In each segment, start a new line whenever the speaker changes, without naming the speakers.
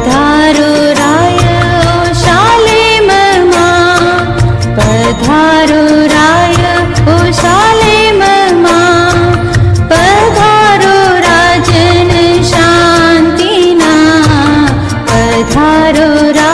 पधारो राय ओ शालेमમાં, पधारो राय ओ शालेमમાં, पधारो राजन शांतिना, पधारो राज।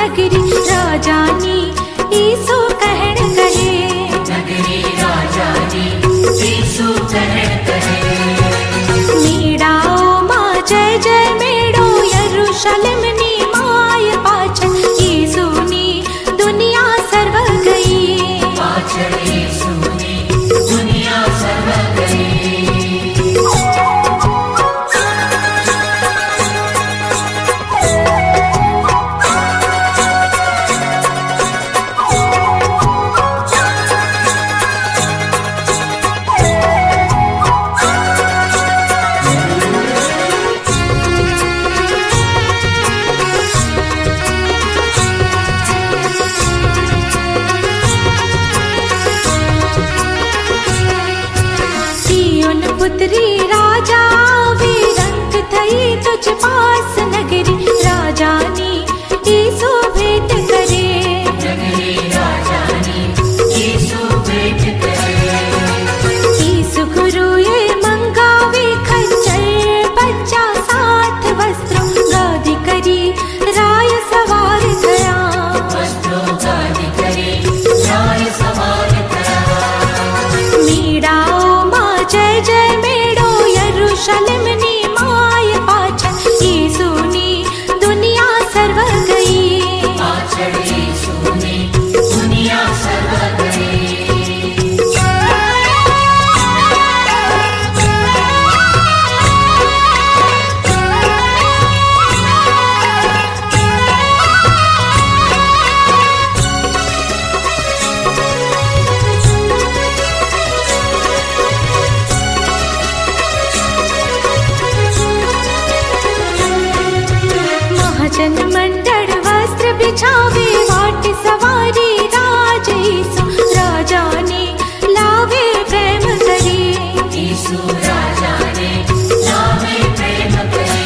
नगरी राजानी ईसु कहण कहे।
नगरी राजानी ईसु कहण कहे।
मीडाओ मां जय जय मेड़ो यरूशलेम नी माय पाछळ ईसुनी दुनिया सर्व गई।
पाछळ ईसुनी दुनिया सर्व गई।
सियोन पुत्री राजा आवे रंग थई तुझ पास नगरी राजानी ईसु भेंट करे।
नगरी राजानी ईसु भेंट करे।
ईसु गुरु ये मंगावे खच्चर बच्चा साथ वस्त्रों गादी करी राय सवार थया।
वस्त्रों गादी करी राय सवार थया।
मीडाओ मां जय जय मेड़ो यरूशलेम नी माय पाछळ ईसुनी दुनिया सर्व गई।
पाछळ ईसुनी दुनिया सर्व गई।
महाजन मंडळ वस्त्र बिछावे वाट सवारी राज ईसु राजाने लावे प्रेम करी।
ईसु राजाने लावे प्रेम करे।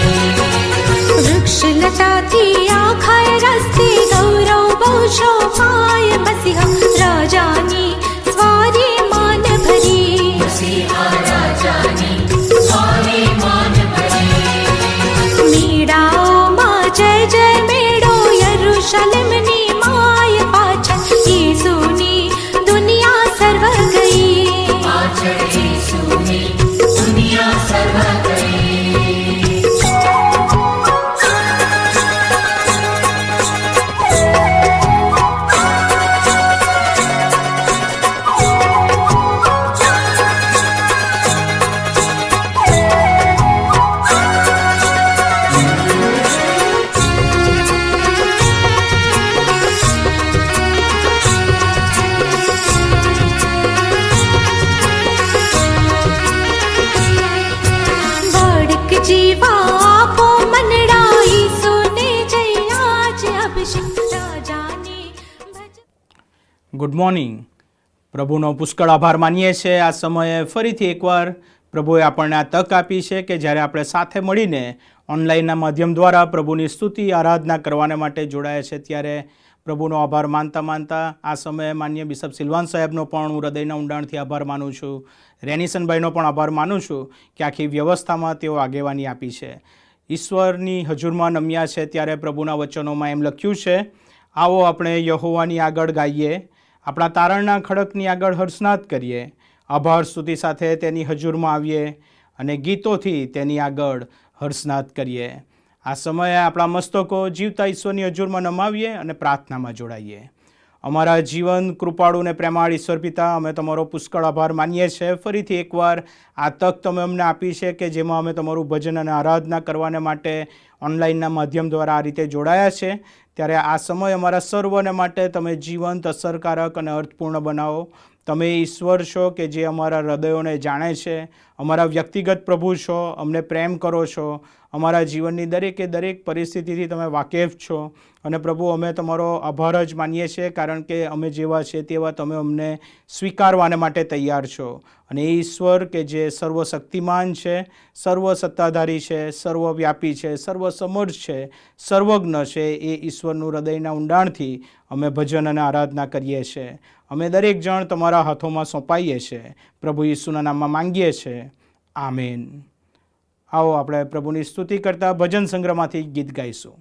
वृक्ष लता थी आखाय रस्ते गौरव बहुशो पाय मसीहा राजानी स्वारी मान भरी।
मसीहा राजानी स्वारी मान भरी।
मीडाओ मां जय जय मेड़ो यरूशलेम नी माय पाछळ ईसुनी दुनिया सर्व गई।
पाछळ ईसुनी दुनिया सर्व गई।
बाળક जीवा आपो मनड़ा ईसुने जय आज अभिषेक राजाने भज।
Good morning. પ્રભુનો પુષ્કળ આભાર માનીએ છીએ. આ સમયે ફરીથી એકવાર પ્રભુએ આપણને આ તક આપી છે કે જ્યારે આપણે સાથે મળીને ઓનલાઈનના માધ્યમ દ્વારા પ્રભુની સ્તુતિ આરાધના કરવાને માટે જોડાયા છે, ત્યારે પ્રભુનો આભાર માનતા માનતા આ સમયે માન્ય બિશપ સિલ્વાન સાહેબનો પણ હું હૃદયના ઊંડાણથી આભાર માનું છું. રેનિસનભાઈનો પણ આભાર માનું છું કે આખી વ્યવસ્થામાં તેઓ આગેવાની આપી છે. ઈશ્વરની હજુરમાં નમ્યા છે ત્યારે પ્રભુના વચનોમાં એમ લખ્યું છે, આવો આપણે યહોવાની આગળ ગાઈએ, આપણા તારણના ખડકની આગળ હર્ષનાદ કરીએ, આભાર સ્તુતિ સાથે તેની હજુરમાં આવીએ અને ગીતોથી તેની આગળ હર્ષનાદ કરીએ. આ સમયે આપણા મસ્તકો જીવતા ઈશ્વરની હજુરમાં નમાવીએ અને પ્રાર્થનામાં જોડાઈએ. અમારા જીવન કૃપાળુ ને પ્રેમાળ ઈશ્વર પિતા, અમે તમારો પુષ્કળ આભાર માનીએ છીએ. ફરીથી એકવાર આ તક તમે અમને આપી છે કે જેમાં અમે તમારું ભજન અને આરાધના કરવાને માટે ઓનલાઈનના માધ્યમ દ્વારા આ રીતે જોડાયા છે. ત્યારે આ સમય અમારા સર્વને માટે તમે જીવંત, અસરકારક અને અર્થપૂર્ણ બનાવો. તમે ઈશ્વર છો કે જે અમારા હૃદયોને જાણે છે, અમારા વ્યક્તિગત પ્રભુ છો, અમને પ્રેમ કરો છો, અમારા જીવનની દરેકે દરેક પરિસ્થિતિથી તમે વાકેફ છો. અને પ્રભુ, અમે તમારો આભાર જ માનીએ છીએ કારણ કે અમે જેવા છે તેવા તમે અમને સ્વીકારવાને માટે તૈયાર છો. અને એ ઈશ્વર કે જે સર્વશક્તિમાન છે, સર્વસત્તાધારી છે, સર્વવ્યાપી છે, સર્વસમર્થ છે, સર્વજ્ઞ છે, એ ઈશ્વરનું હૃદયના ઊંડાણથી અમે ભજન અને આરાધના કરીએ છીએ. અમે દરેક જણ તમારા હાથોમાં સોંપાઈએ છીએ. પ્રભુ ઈસુના નામમાં માંગીએ છીએ. આમેન. આવો આપણે પ્રભુની સ્તુતિ કરતા ભજન સંગ્રહમાંથી ગીત ગાઈશું.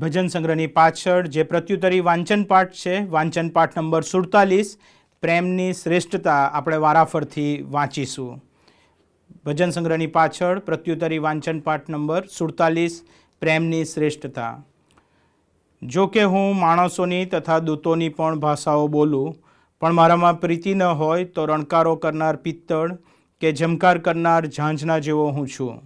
ભજન સંગ્રહની પાછળ જે પ્રત્યુત્તરી વાંચન પાઠ છે, વાંચન પાઠ નંબર 47, પ્રેમની શ્રેષ્ઠતા, આપણે વારાફરથી વાંચીશું. ભજન સંગ્રહની પાછળ પ્રત્યુત્તરી વાંચન પાઠ નંબર 47, પ્રેમની શ્રેષ્ઠતા. જો કે હું માણસોની તથા દૂતોની પણ ભાષાઓ બોલું, પણ મારામાં પ્રીતિ ન હોય તો રણકારો કરનાર પિત્તળ કે ઝમકાર કરનાર ઝાંઝના જેવો હું છું.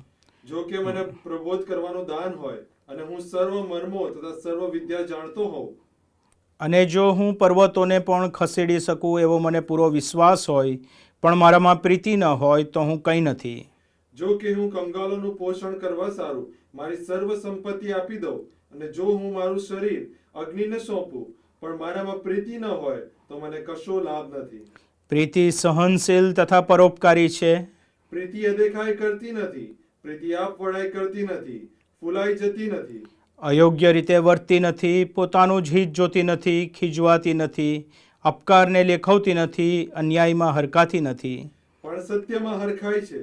જો કે મને પ્રબોધ કરવાનું દાન હોય અને હું સર્વ મર્મો તથા સર્વ વિદ્યા જાણતો હોઉં,
અને જો હું પર્વતોને પણ ખસેડી શકું એવો મને પૂરો વિશ્વાસ હોય, પણ મારામાં પ્રીતિ ન હોય તો હું કંઈ નથી.
જો કે હું કંગાલોનું પોષણ કરવા સારું મારી સર્વ સંપત્તિ આપી દઉં, અને જો હું મારું શરીર અગ્નિને સોંપું, પણ મારામાં પ્રીતિ ન હોય તો મને કશો લાભ નથી.
પ્રીતિ સહનશીલ તથા પરોપકારી છે.
પ્રીતિ અદેખાઈ કરતી નથી, પ્રીતિ આપ વડાઈ કરતી નથી, ફૂલાઈ જતી નથી,
અયોગ્ય રીતે વર્તતી નથી, પોતાનું જ હિત જોતી નથી, ખીજવાતી નથી, અપકારને લેખવતી નથી, અન્યાયમાં હરકાતી નથી,
પણ સત્યમાં હરખાય છે,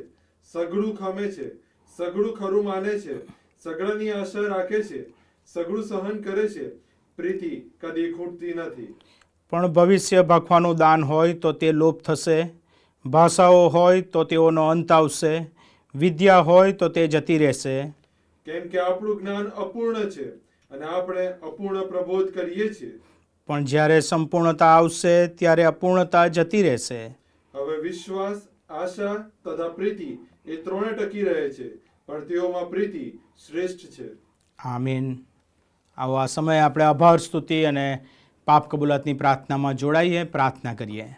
સઘળું ખમે છે, સઘળું ખરું માને છે, સઘળાની આશા રાખે છે, સઘળું સહન કરે છે, પ્રીતિ કદી ખૂટતી નથી.
પણ ભવિષ્ય ભાખવાનું દાન હોય તો તે લોપ થશે, ભાષાઓ હોય તો તેઓનો અંત આવશે, વિદ્યા હોય તો તે જતી રહેશે.
કેમ કે આપણું જ્ઞાન અપૂર્ણ છે અને આપણે અપૂર્ણ પ્રબોધ કરીએ છીએ.
પણ જ્યારે સંપૂર્ણતા આવશે ત્યારે અપૂર્ણતા જતી રહેશે.
હવે વિશ્વાસ, આશા તથા પ્રીતિ એ ત્રણે ટકી રહે છે, પણ તેઓમાં પ્રીતિ શ્રેષ્ઠ છે.
આમીન. આવો આ સમયે આપણે આભાર સ્તુતિ અને પાપ કબૂલાતની પ્રાર્થનામાં જોડાઈએ, પ્રાર્થના કરીએ.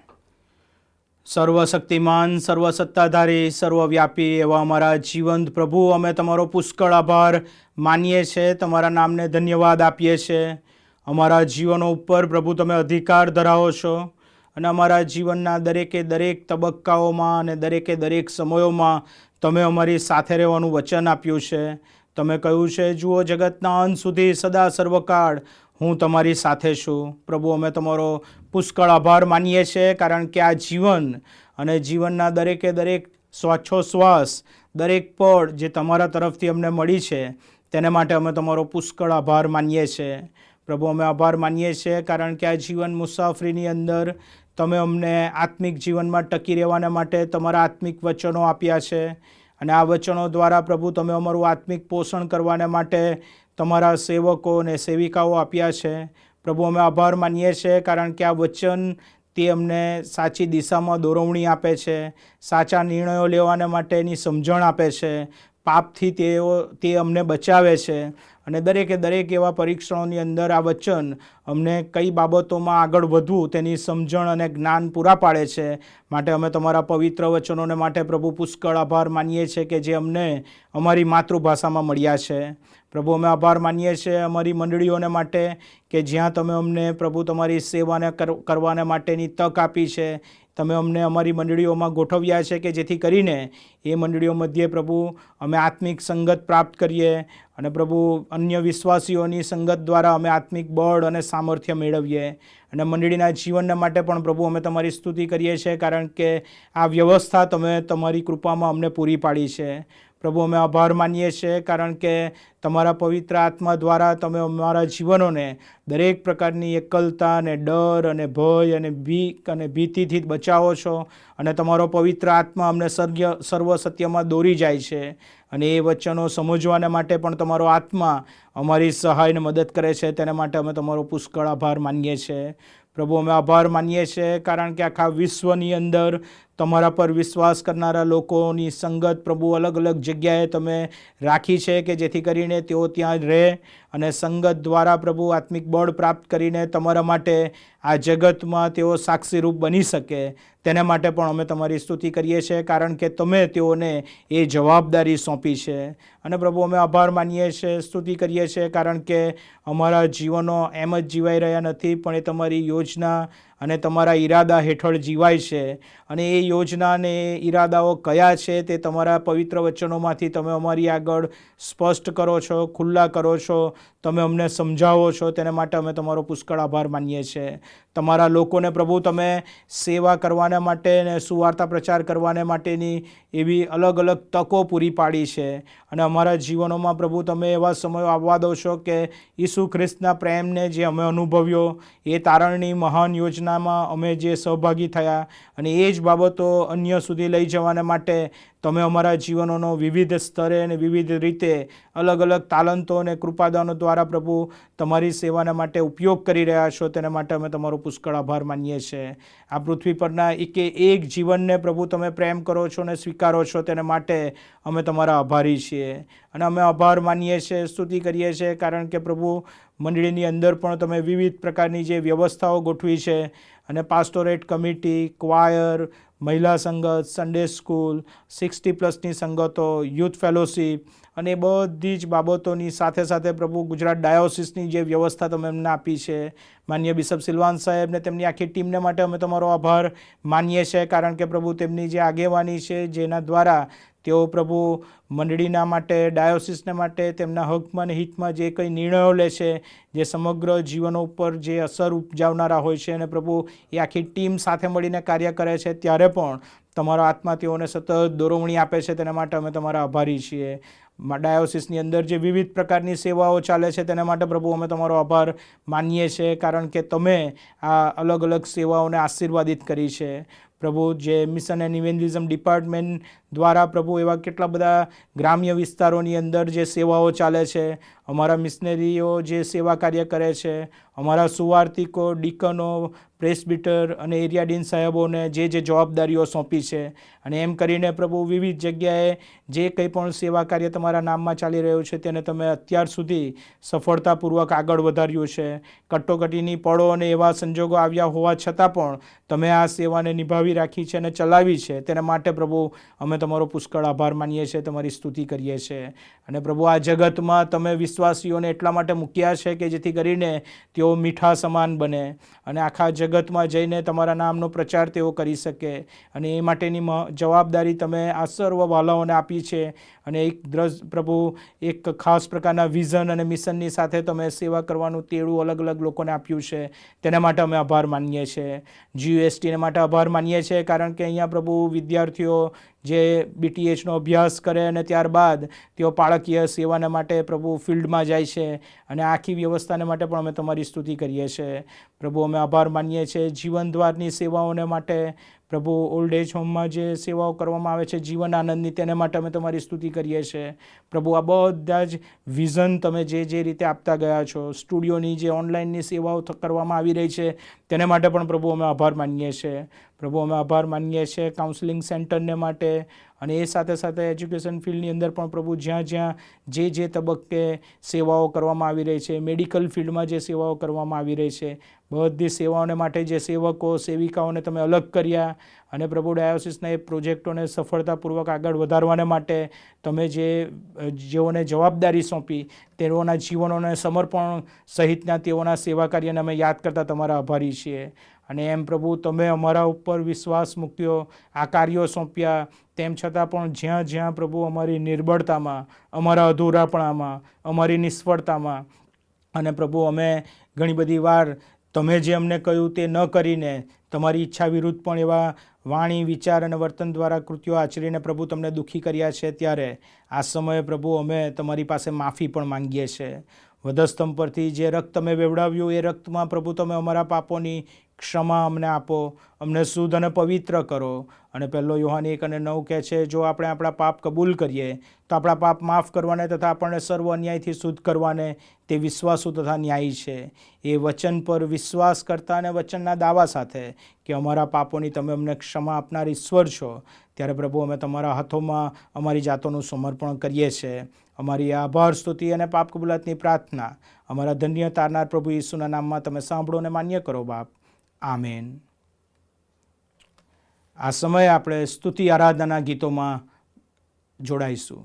સર્વશક્તિમાન, સર્વસત્તાધારી, સર્વવ્યાપી એવા અમારા જીવંત પ્રભુ, અમે તમારો પુષ્કળ આભાર માનીએ છીએ, તમારા નામને ધન્યવાદ આપીએ છીએ. અમારા જીવનો ઉપર પ્રભુ તમે અધિકાર ધરાવો છો અને અમારા જીવનના દરેકે દરેક તબક્કાઓમાં અને દરેકે દરેક સમયોમાં તમે અમારી સાથે રહેવાનું વચન આપ્યું છે. તમે કહ્યું છે, જુઓ જગતના અંત સુધી સદા સર્વકાળ હું તમારી સાથે છું. પ્રભુ, અમે તમારો પુષ્કળ આભાર માનીએ છીએ, કારણ કે આ જીવન અને જીવનના દરેકે દરેક શ્વાસોશ્વાસ, દરેક પળ જે તમારા તરફથી અમને મળી છે તેને માટે અમે તમારો પુષ્કળ આભાર માનીએ છીએ. પ્રભુ, અમે આભાર માનીએ છીએ કારણ કે આ જીવન મુસાફરીની અંદર તમે અમને આત્મિક જીવનમાં ટકી રહેવાને માટે તમારા આત્મિક વચનો આપ્યા છે, અને આ વચનો દ્વારા પ્રભુ તમે અમારું આત્મિક પોષણ કરવાને માટે તમારા સેવકો અને સેવિકાઓ આપ્યા છે. પ્રભુ, અમે આભાર માનીએ છીએ કારણ કે આ વચન તે અમને સાચી દિશામાં દોરવણી આપે છે, સાચા નિર્ણયો લેવાને માટેની સમજણ આપે છે, પાપથી તે અમને બચાવે છે, અને દરેકે દરેક એવા પરીક્ષણોની અંદર આ વચન અમને કઈ બાબતોમાં આગળ વધવું તેની સમજણ અને જ્ઞાન પૂરા પાડે છે. માટે અમે તમારા પવિત્ર વચનોને માટે પ્રભુ પુષ્કળ આભાર માનીએ છીએ કે જે અમને અમારી માતૃભાષામાં મળ્યા છે. પ્રભુ, અમે આભાર માનીએ છીએ અમારી મંડળીઓને માટે કે જ્યાં તમે અમને પ્રભુ તમારી સેવાને કરવાને માટેની તક આપી છે. તમે અમને અમારી મંડળીઓમાં ગોઠવ્યા છે કે જેથી કરીને એ મંડળીઓ મધ્યે પ્રભુ અમે આત્મિક સંગત પ્રાપ્ત કરીએ, અને પ્રભુ અન્ય વિશ્વાસીઓની સંગત દ્વારા અમે આત્મિક બળ અને સામર્થ્ય મેળવીએ. અને મંડળીના જીવનને માટે પણ પ્રભુ અમે તમારી સ્તુતિ કરીએ છીએ, કારણ કે આ વ્યવસ્થા તમે તમારી કૃપામાં અમને પૂરી પાડી છે. પ્રભુ, અમે આભાર માનીએ છીએ કારણ કે તમારા પવિત્ર આત્મા દ્વારા તમે અમારા જીવનોને દરેક પ્રકારની એકલતા અને ડર અને ભય અને બીક અને ભીતિથી બચાવો છો, અને તમારો પવિત્ર આત્મા અમને સર્વ સત્યમાં દોરી જાય છે, અને એ વચનો સમજવાને માટે પણ તમારો આત્મા અમારી સહાયને મદદ કરે છે. તેને માટે અમે તમારો પુષ્કળ આભાર માનીએ છીએ. પ્રભુ, અમે આભાર માનીએ છીએ કારણ કે આખા વિશ્વની અંદર તમારા પર વિશ્વાસ કરનારા લોકોની સંગત પ્રભુ અલગ અલગ જગ્યાએ તમે રાખી છે કે જેથી કરીને તેઓ ત્યાં રહે અને સંગત દ્વારા પ્રભુ આત્મિક બળ પ્રાપ્ત કરીને તમારા માટે આ જગતમાં તેઓ સાક્ષીરૂપ બની શકે. તેને માટે પણ અમે તમારી સ્તુતિ કરીએ છીએ કારણ કે તમે તેઓને એ જવાબદારી સોંપી છે. અને પ્રભુ, અમે આભાર માનીએ છીએ, સ્તુતિ કરીએ છીએ કારણ કે અમારા જીવનો એમ જ જીવાઈ રહ્યા નથી, પણ એ તમારી યોજના અને તમારા ઈરાદા હેઠળ જીવાય છે. અને એ યોજના અને ઈરાદાઓ કયા છે તે તમારા પવિત્ર વચનોમાંથી તમે અમારી આગળ સ્પષ્ટ કરો છો, ખુલ્લા કરો છો, તમે અમને સમજાવો છો. તેને માટે અમે તમારો પુષ્કળ આભાર માનીએ છીએ. તમારા લોકોને પ્રભુ તમે સેવા કરવાના માટે અને સુવાર્તા પ્રચાર કરવાને માટેની એવી અલગ અલગ તકો પૂરી પાડી છે. અને અમારા જીવનોમાં પ્રભુ તમે એવા સમયો આવવા દો છો કે ઈસુ ખ્રિસ્તના પ્રેમને જે અમે અનુભવ્યો, એ તારણની મહાન યોજનામાં અમે જે સહભાગી થયા અને એ જ બાબતો અન્ય સુધી લઈ જવાને માટે તમે અમારા જીવનોનો વિવિધ સ્તરે અને વિવિધ રીતે અલગ અલગ તાલંતો અને કૃપાદાનો દ્વારા પ્રભુ તમારી સેવાના માટે ઉપયોગ કરી રહ્યા છો. તેના માટે અમે તમારો પુષ્કળ આભાર માનીએ છીએ. આ પૃથ્વી પરના એક જીવનને પ્રભુ તમે પ્રેમ કરો છો અને સ્વીકારો છો, તેના માટે અમે તમારા આભારી છીએ. અને અમે આભાર માનીએ છીએ, સ્તુતિ કરીએ છીએ, કારણ કે પ્રભુ મંડળીની અંદર પણ તમે વિવિધ પ્રકારની જે વ્યવસ્થાઓ ગોઠવી છે અને પાસ્ટોરેટ કમિટી, ક્વાયર, મહિલા સંગત, સન્ડે સ્કૂલ, 60+ સંગતો, યુથ ફેલોશિપ અને બધી જ બાબતોની સાથે સાથે પ્રભુ ગુજરાત ડાયોસિસની જે વ્યવસ્થા તમે એમને આપી છે, માન્ય બિશપ સિલવાન સાહેબને તેમની આખી ટીમને માટે અમે તમારો આભાર માનીએ છીએ, કારણ કે પ્રભુ તેમની જે આગેવાની છે, જેના દ્વારા તેઓ પ્રભુ મંડળીના માટે, ડાયોસિસને માટે, તેમના હકમાં અને હિતમાં જે કંઈ નિર્ણયો લે છે, જે સમગ્ર જીવનો ઉપર જે અસર ઉપજાવનારા હોય છે, અને પ્રભુ એ આખી ટીમ સાથે મળીને કાર્ય કરે છે, ત્યારે પણ તમારો આત્મા તેઓને સતત દોરવણી આપે છે. તેના માટે અમે તમારા આભારી છીએ. ડાયોસિસની અંદર જે વિવિધ પ્રકારની સેવાઓ ચાલે છે, તેના માટે પ્રભુ અમે તમારો આભાર માનીએ છીએ, કારણ કે તમે આ અલગ અલગ સેવાઓને આશીર્વાદિત કરી છે. પ્રભુ જે મિશન એન્ડ ઇવેન્જલિઝમ ડિપાર્ટમેન્ટ દ્વારા પ્રભુ એવા કેટલા બધા ગ્રામ્ય વિસ્તારોની અંદર જે સેવાઓ ચાલે છે, અમારા મિશનરીઓ જે સેવા કાર્ય કરે છે, અમારા સુવાર્તિકો, ડીકનો, પ્રેસ્બિટર અને એરિયા ડીન સાહેબોને જે જવાબદારીઓ સોંપી છે, અને એમ કરીને પ્રભુ વિવિધ જગ્યાએ જે કંઈ પણ સેવા કાર્ય તમારા નામમાં ચાલી રહ્યું છે, તેને તમે અત્યાર સુધી સફળતાપૂર્વક આગળ વધાર્યું છે. કટોકટીની પળો અને એવા સંજોગો આવ્યા હોવા છતાં પણ તમે આ સેવાને નિભાવી રાખી છે અને ચલાવી છે. તેના માટે પ્રભુ અમે તમારો પુષ્કળ આભાર માનીએ છીએ, તમારી સ્તુતિ કરીએ છીએ. અને પ્રભુ આ જગતમાં તમે વિશ્વાસીઓને એટલા માટે મૂક્યા છે કે જેથી કરીને તેઓ મીઠા સમાન બને અને આખા જગતમાં જઈને તમારા નામનો પ્રચાર તેઓ કરી શકે. અને એ માટેની જવાબદારી તમે આ સર્વ વાલાઓને આપી છે. અને પ્રભુ એક ખાસ પ્રકારના વિઝન અને મિશનની સાથે તમે સેવા કરવાનું તેડું અલગ અલગ લોકોને આપ્યું છે. તેના માટે અમે આભાર માનીએ છીએ. GUSTને માટે આભાર માનીએ છીએ, કારણ કે અહીંયા પ્રભુ વિદ્યાર્થીઓ જે BTHનો અભ્યાસ કરે અને ત્યારબાદ તેઓ બાળકીય સેવાના માટે પ્રભુ ફિલ્ડમાં જાય છે, અને આખી વ્યવસ્થાને માટે પણ અમે તમારી સ્તુતિ કરીએ છીએ. પ્રભુ અમે આભાર માનીએ છીએ જીવનદ્વારની સેવાઓને માટે, પ્રભુ ઓલ્ડ એજ હોમમાં જે સેવાઓ કરવામાં આવે છે જીવન આનંદની, તેને માટે અમે તમારી સ્તુતિ કરીએ છીએ. પ્રભુ આ બધા જ વિઝન તમે જે રીતે આપતા ગયા છો, સ્ટુડિયોની જે ઓનલાઈનની સેવાઓ કરવામાં આવી રહી છે, તેને માટે પણ પ્રભુ અમે આભાર માનીએ છીએ. પ્રભુ અમે આભાર માનીએ છીએ કાઉન્સેલિંગ સેન્ટરને માટે, અને એ સાથે સાથે એજ્યુકેશન ફિલ્ડની અંદર પણ પ્રભુ જ્યાં જે તબક્કે સેવાઓ કરવામાં આવી રહી છે, મેડિકલ ફિલ્ડમાં જે સેવાઓ કરવામાં આવી રહી છે, બધી સેવાઓને માટે જે સેવકો, સેવિકાઓને તમે અલગ કર્યા, અને પ્રભુ ડાયોસિસના એ પ્રોજેક્ટોને સફળતાપૂર્વક આગળ વધારવાને માટે તમે જેઓને જવાબદારી સોંપી, તેઓના જીવનોને સમર્પણ સહિતના તેઓના સેવા કાર્યને અમે યાદ કરતા તમારા આભારી છીએ. અને એમ પ્રભુ તમે અમારા ઉપર વિશ્વાસ મૂક્યો, આ કાર્યો સોંપ્યા, તેમ છતાં પણ જ્યાં પ્રભુ અમારી નિર્બળતામાં, અમારા અધૂરાપણામાં, અમારી નિષ્ફળતામાં, અને પ્રભુ અમે ઘણી બધી વાર તમે જે અમને કહ્યું તે ન કરીને તમારી ઈચ્છા વિરુદ્ધ પણ એવા વાણી, વિચાર અને વર્તન દ્વારા કૃત્યો આચરીને પ્રભુ તમને દુઃખી કર્યા છે, ત્યારે આ સમયે પ્રભુ અમે તમારી પાસે માફી પણ માંગીએ છીએ. વધસ્તંભ પરથી જે રક્ત તમે વેવડાવ્યું, એ રક્તમાં પ્રભુ તમે અમારા પાપોની ક્ષમા અમને આપો, અમને શુદ્ધ અને પવિત્ર કરો. અને 1 યોહાન 1:9 કહે છે, જો આપણે આપણા પાપ કબૂલ કરીએ તો આપણા પાપ માફ કરવાને તથા આપણને સર્વ અન્યાયથી શુદ્ધ કરવાને તે વિશ્વાસુ તથા ન્યાયી છે. એ વચન પર વિશ્વાસ કરતા અને વચનના દાવા સાથે કે અમારા પાપોની તમે અમને ક્ષમા આપનાર ઈશ્વર છો, ત્યારે પ્રભુ અમે તમારા હાથોમાં અમારી જાતોનું સમર્પણ કરીએ છીએ. અમારી આભાર, સ્તુતિ અને પાપ કબૂલાતની પ્રાર્થના અમારા ધન્ય તારનાર પ્રભુ ઈસુના નામમાં તમે સાંભળો અને માન્ય કરો બાપ. આમેન. આ સમયે આપણે સ્તુતિ આરાધનાના ગીતોમાં જોડાઈશું.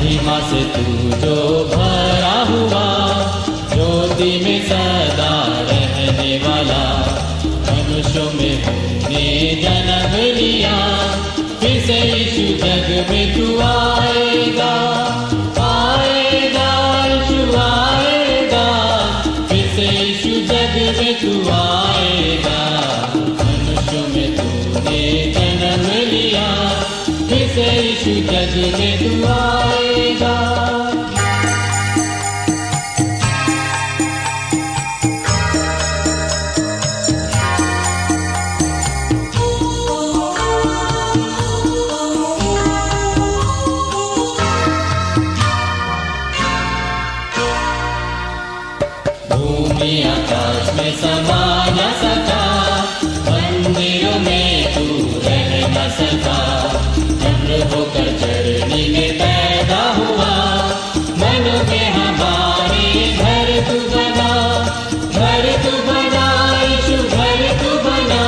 महिमा से तू जो भरा
भूमि आकाश में समा न सका, मंदिरों में तू रह न सका। चंद्र होकर चरनी में पैदा हुआ, मन में हमारे घर तू बना, घर तू बना यीशु, घर तू बना,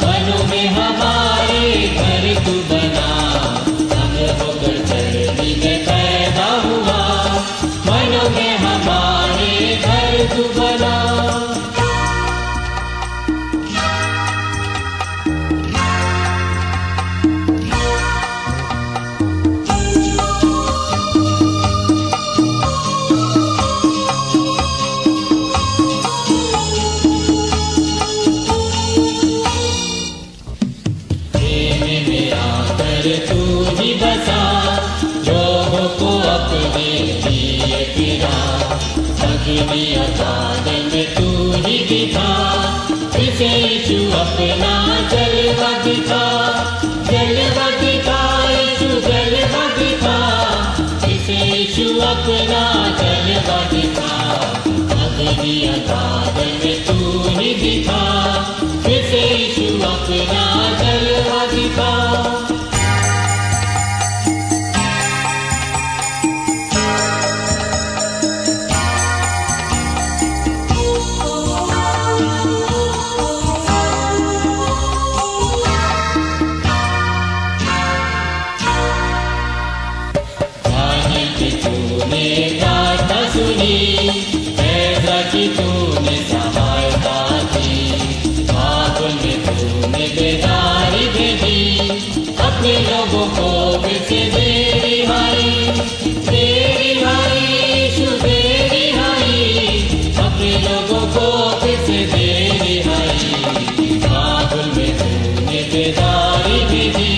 मनो में हमारे घर तू बना। चंद्र होकर चरनी में पैदा हुआ, मनो में हमारे घर तू बना। तू ही बसा, लोगों को अपने लिए फिरा, अग्नि अगाधन में तू ही दिखा, इसे यीशु अपना जलवा दिखा, जलवा दिखा यीशु, जलवा दिखा, इसे यीशु अपना जलवा दिखा। अग्नि अगाधन में तू ही दिखा, इसे यीशु अपना जलवा दिखा। तूने सहायता की, बाबुल में तूने बेदारी भेजी, अपने लोगों को फिर से दे रिहाई, दे रिहाई यीशु, दे रिहाई, अपने लोगों को फिर से दे रिहाई। बाबुल में तूने बेदारी भेजी,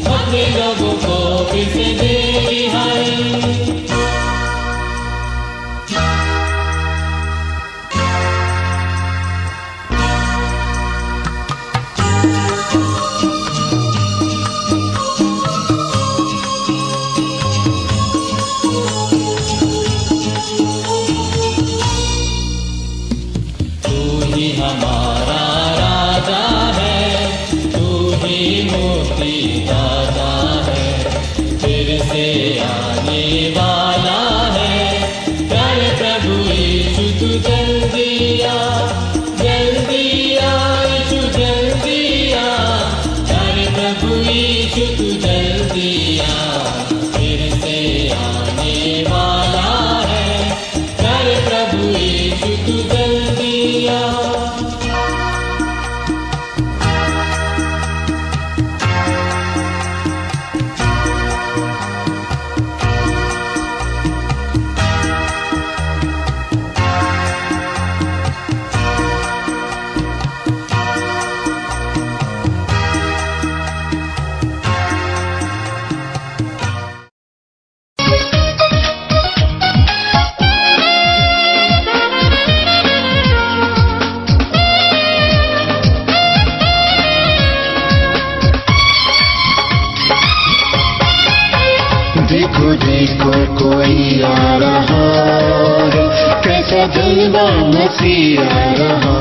अपने लोगों को फिर से दे रिहाई। हमारा राजा है, तू ही मुक्ति दाता है, फिर से आने वाला है, प्यारे प्रभु यीशु तू जल्दी आ, जल्दी आ यीशु, जल्दी आ, प्यारे प्रभु यीशु तू जल्दी आ, फिर से आने वाला है, प्यारे प्रभु यीशु तू जल्दी आ।
देखो देखो कोई आ रहा है, कैसा जलवा मसीह आ रहा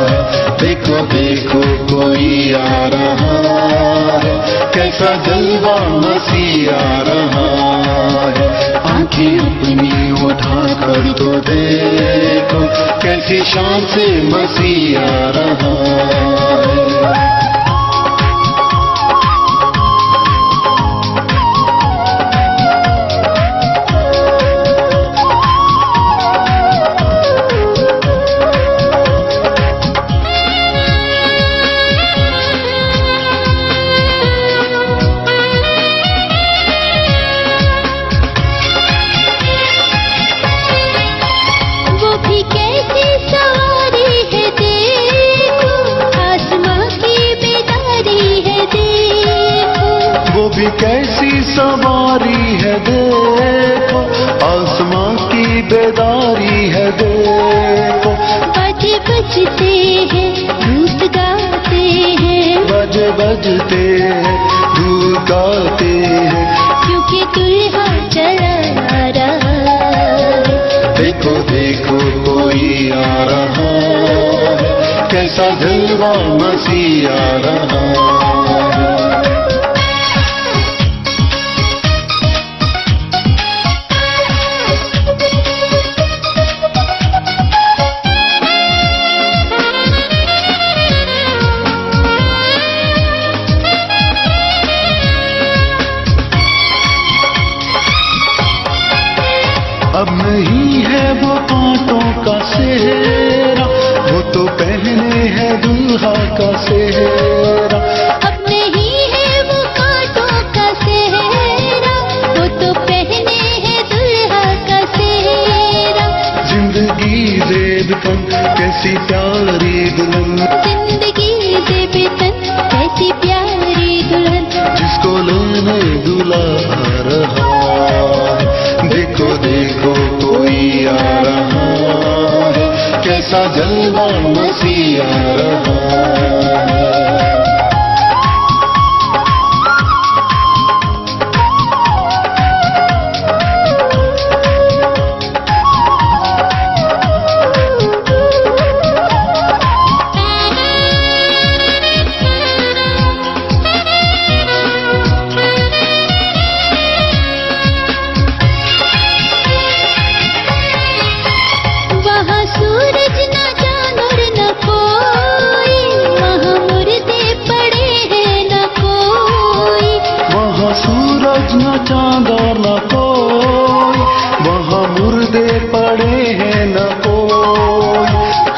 है। देखो देखो कोई आ रहा है, कैसा जलवा मसीह आ रहा है। आंखें अपनी उठा कर तो देखो, कैसी शान से मसीह आ रहा है। कैसी सवारी है देखो, आसमां की बेदारी है देखो।
बज बजते हैं धूप गाते हैं,
बज बजते हैं धूप गाते हैं,
क्योंकि दुल्हा चला आ रहा है।
देखो देखो कोई आ रहा है, कैसा जलवा मसीह आ रहा है। अब नहीं है वो कांटों का सेहरा, वो तो पहने है दुल्हा का सेहरा।
अब नहीं है वो कांटों का सेहरा, वो तो पहने है दुल्हा का सेहरा।
जिंदगी जेबतन कैसी प्यारी दुल्हन,
जिंदगी जेबतन कैसी प्यारी दुल्हन,
जिसको लेने दूल्हा आ रहा है। देखो देखो कोई आ रहा है, कैसा जलवा मसीह आ रहा है।
वहाँ सूरज न चांद और न कोई, वहाँ मुर्दे पड़े हैं न कोई।
वहाँ सूरज न चांद और न कोई, वहाँ मुर्दे पड़े हैं न कोई।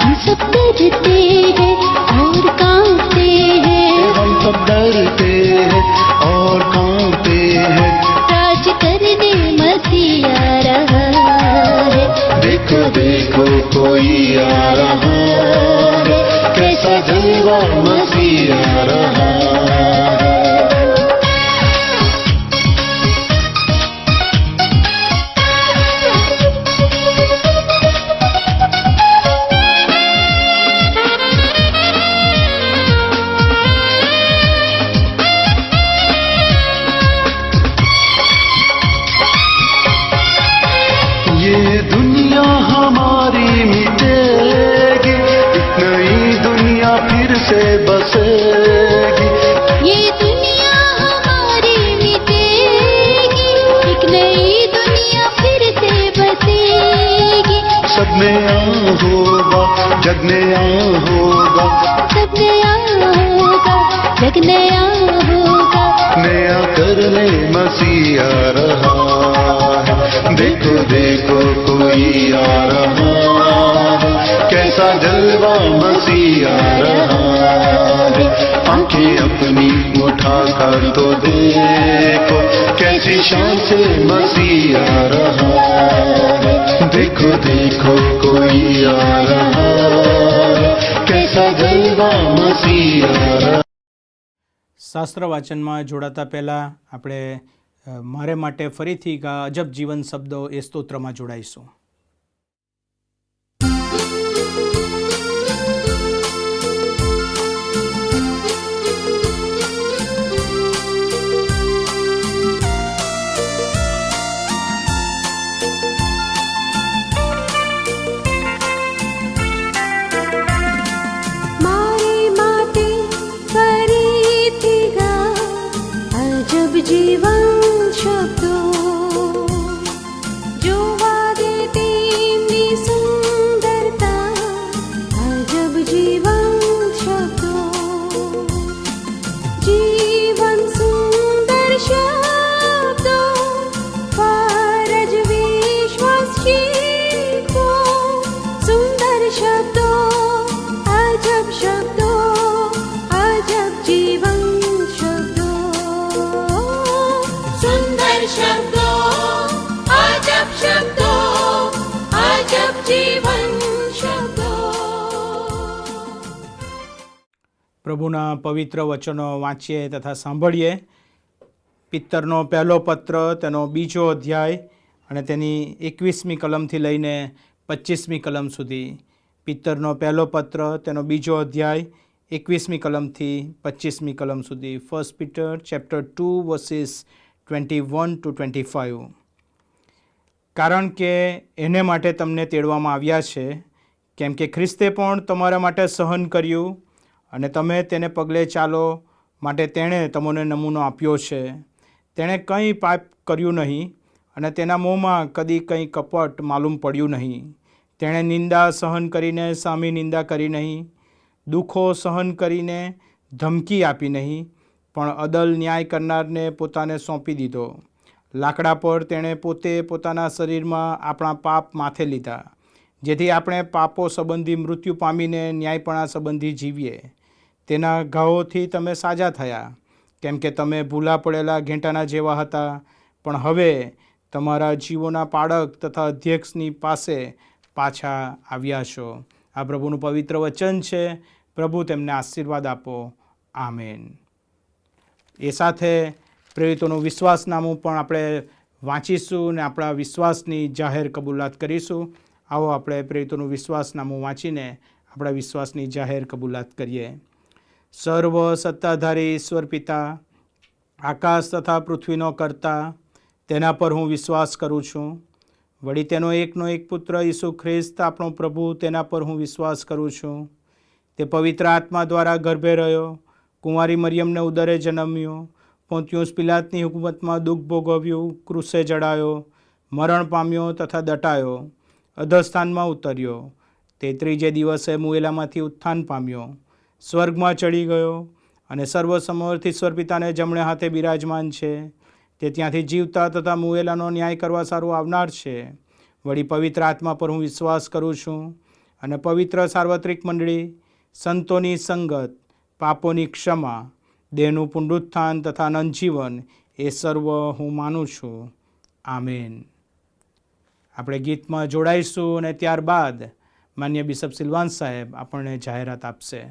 हम सब डरते हैं और कांपते हैं,
हम सब डरते हैं और कांपते हैं।
राज करने मसीह आ रहा है।
देखो देखो कोई आ रहा है, कैसा जलवा मसीह आ रहा है। ये दुनिया हमारी मिटेगी, एक नई दुनिया फिर से बसेगी।
ये दुनिया हमारी मिटेगी, एक नई दुनिया फिर से बसेगी।
सब नया होगा, जग नया होगा,
सब नया होगा, जग नया होगा।
नया करने मसीह आ रहा है। देखो देखो कोई आ रहा है, कैसा जलवा मसीह आ रहा है। आंखें अपनी उठा कर तो देखो, कैसी शान से मसीह आ रहा है। देखो देखो कोई आ रहा है, कैसा जलवा मसीह आ रहा है।
શાસ્ત્ર વાચનમાં જોડાતા પહેલાં આપણે મારે માટે ફરીથી અજબ જીવન શબ્દો એ સ્તોત્રમાં જોડાઈશું.
મારી માતે ફરીથી ગા અજબ જીવન શબ્દો જોવા દે તેમની સુંદરતા અજબ જીવન શબ્દો જીવન સુંદર શબ્દો ફરજ વિશ્વાસ શીખો સુંદર શબ્દો અજબ શબ્દો અજબ જીવન શબ્દો સુંદર શબ્દો અજબ શબ્દો અજબ જીવન શબ્દો.
પ્રભુના પવિત્ર વચનો વાંચીએ તથા સાંભળીએ. પિત્તરનો પહેલો પત્ર તેનો બીજો અધ્યાય અને તેની 21મી કલમથી લઈને 25મી કલમ સુધી. પિત્તરનો પહેલો પત્ર તેનો બીજો અધ્યાય 21મી કલમથી 25મી કલમ સુધી. 1 Peter chapter 2 verses 21 to 25. કારણ કે એને માટે તમને તેડવામાં આવ્યા છે, કેમ કે ખ્રિસ્તે પણ તમારા માટે સહન કર્યું અને તમે તેને પગલે ચાલો માટે તેણે તમને નમૂનો આપ્યો છે. તેણે કંઈ પાપ કર્યું નહીં અને તેના મોંમાં કદી કંઈ કપટ માલુમ પડ્યું નહીં. તેણે નિંદા સહન કરીને સામી નિંદા કરી નહીં, દુઃખો સહન કરીને ધમકી આપી નહીં, પણ અદલ ન્યાય કરનારને પોતાને સોંપી દીધો. લાકડા પર તેણે પોતે પોતાના શરીરમાં આપણા પાપ માથે લીધા, જેથી આપણે પાપો સંબંધી મૃત્યુ પામીને ન્યાયપણા સંબંધી જીવીએ. તેના ઘાવોથી તમે સાજા થયા, કેમ કે તમે ભૂલા પડેલા ઘેંટાના જેવા હતા, પણ હવે તમારા જીવોના પાળક તથા અધ્યક્ષની પાસે પાછા આવ્યા છો. આ પ્રભુનું પવિત્ર વચન છે. પ્રભુ તેમને આશીર્વાદ આપો. આમેન. એ સાથે પ્રેરિતોનું વિશ્વાસનામું પણ આપણે વાંચીશું અને આપણા વિશ્વાસની જાહેર કબૂલાત કરીશું. આવો આપણે પ્રેરિતોનું વિશ્વાસનામું વાંચીને આપણા વિશ્વાસની જાહેર કબૂલાત કરીએ. સર્વ સત્તાધારી ઈશ્વર પિતા, આકાશ તથા પૃથ્વીનો કર્તા, તેના પર હું વિશ્વાસ કરું છું. વળી તેનો એકનો એક પુત્ર ઈસુ ખ્રિસ્ત આપણો પ્રભુ, તેના પર હું વિશ્વાસ કરું છું. તે પવિત્ર આત્મા દ્વારા ગર્ભે રહ્યો, કુંવારી મરિયમને ઉદરે જન્મ્યો, પોંતિયુસ પિલાતની હુકુમતમાં દુઃખ ભોગવ્યું, ક્રૂસે જડાયો, મરણ પામ્યો તથા દટાયો, અધસ્થાનમાં ઉતર્યો. તે ત્રીજે દિવસે મુએલામાંથી ઉત્થાન પામ્યો, સ્વર્ગમાં ચડી ગયો અને સર્વસમર્થ ઈશ્વર પિતાને જમણે હાથે બિરાજમાન છે. તે ત્યાંથી જીવતા તથા મુએલાનો ન્યાય કરવા સારું આવનાર છે. વળી પવિત્ર આત્મા પર હું વિશ્વાસ કરું છું અને પવિત્ર સાર્વત્રિક મંડળી, સંતોની સંગત, પાપોની ક્ષમા, દેહનું પુનરુત્થાન તથા અનંત એ સર્વ હું માનું છું. આમેન. આપણે ગીતમાં જોડાઈશું અને ત્યારબાદ માન્ય બિશપ સિલવાન સાહેબ આપણને જાહેરાત આપશે.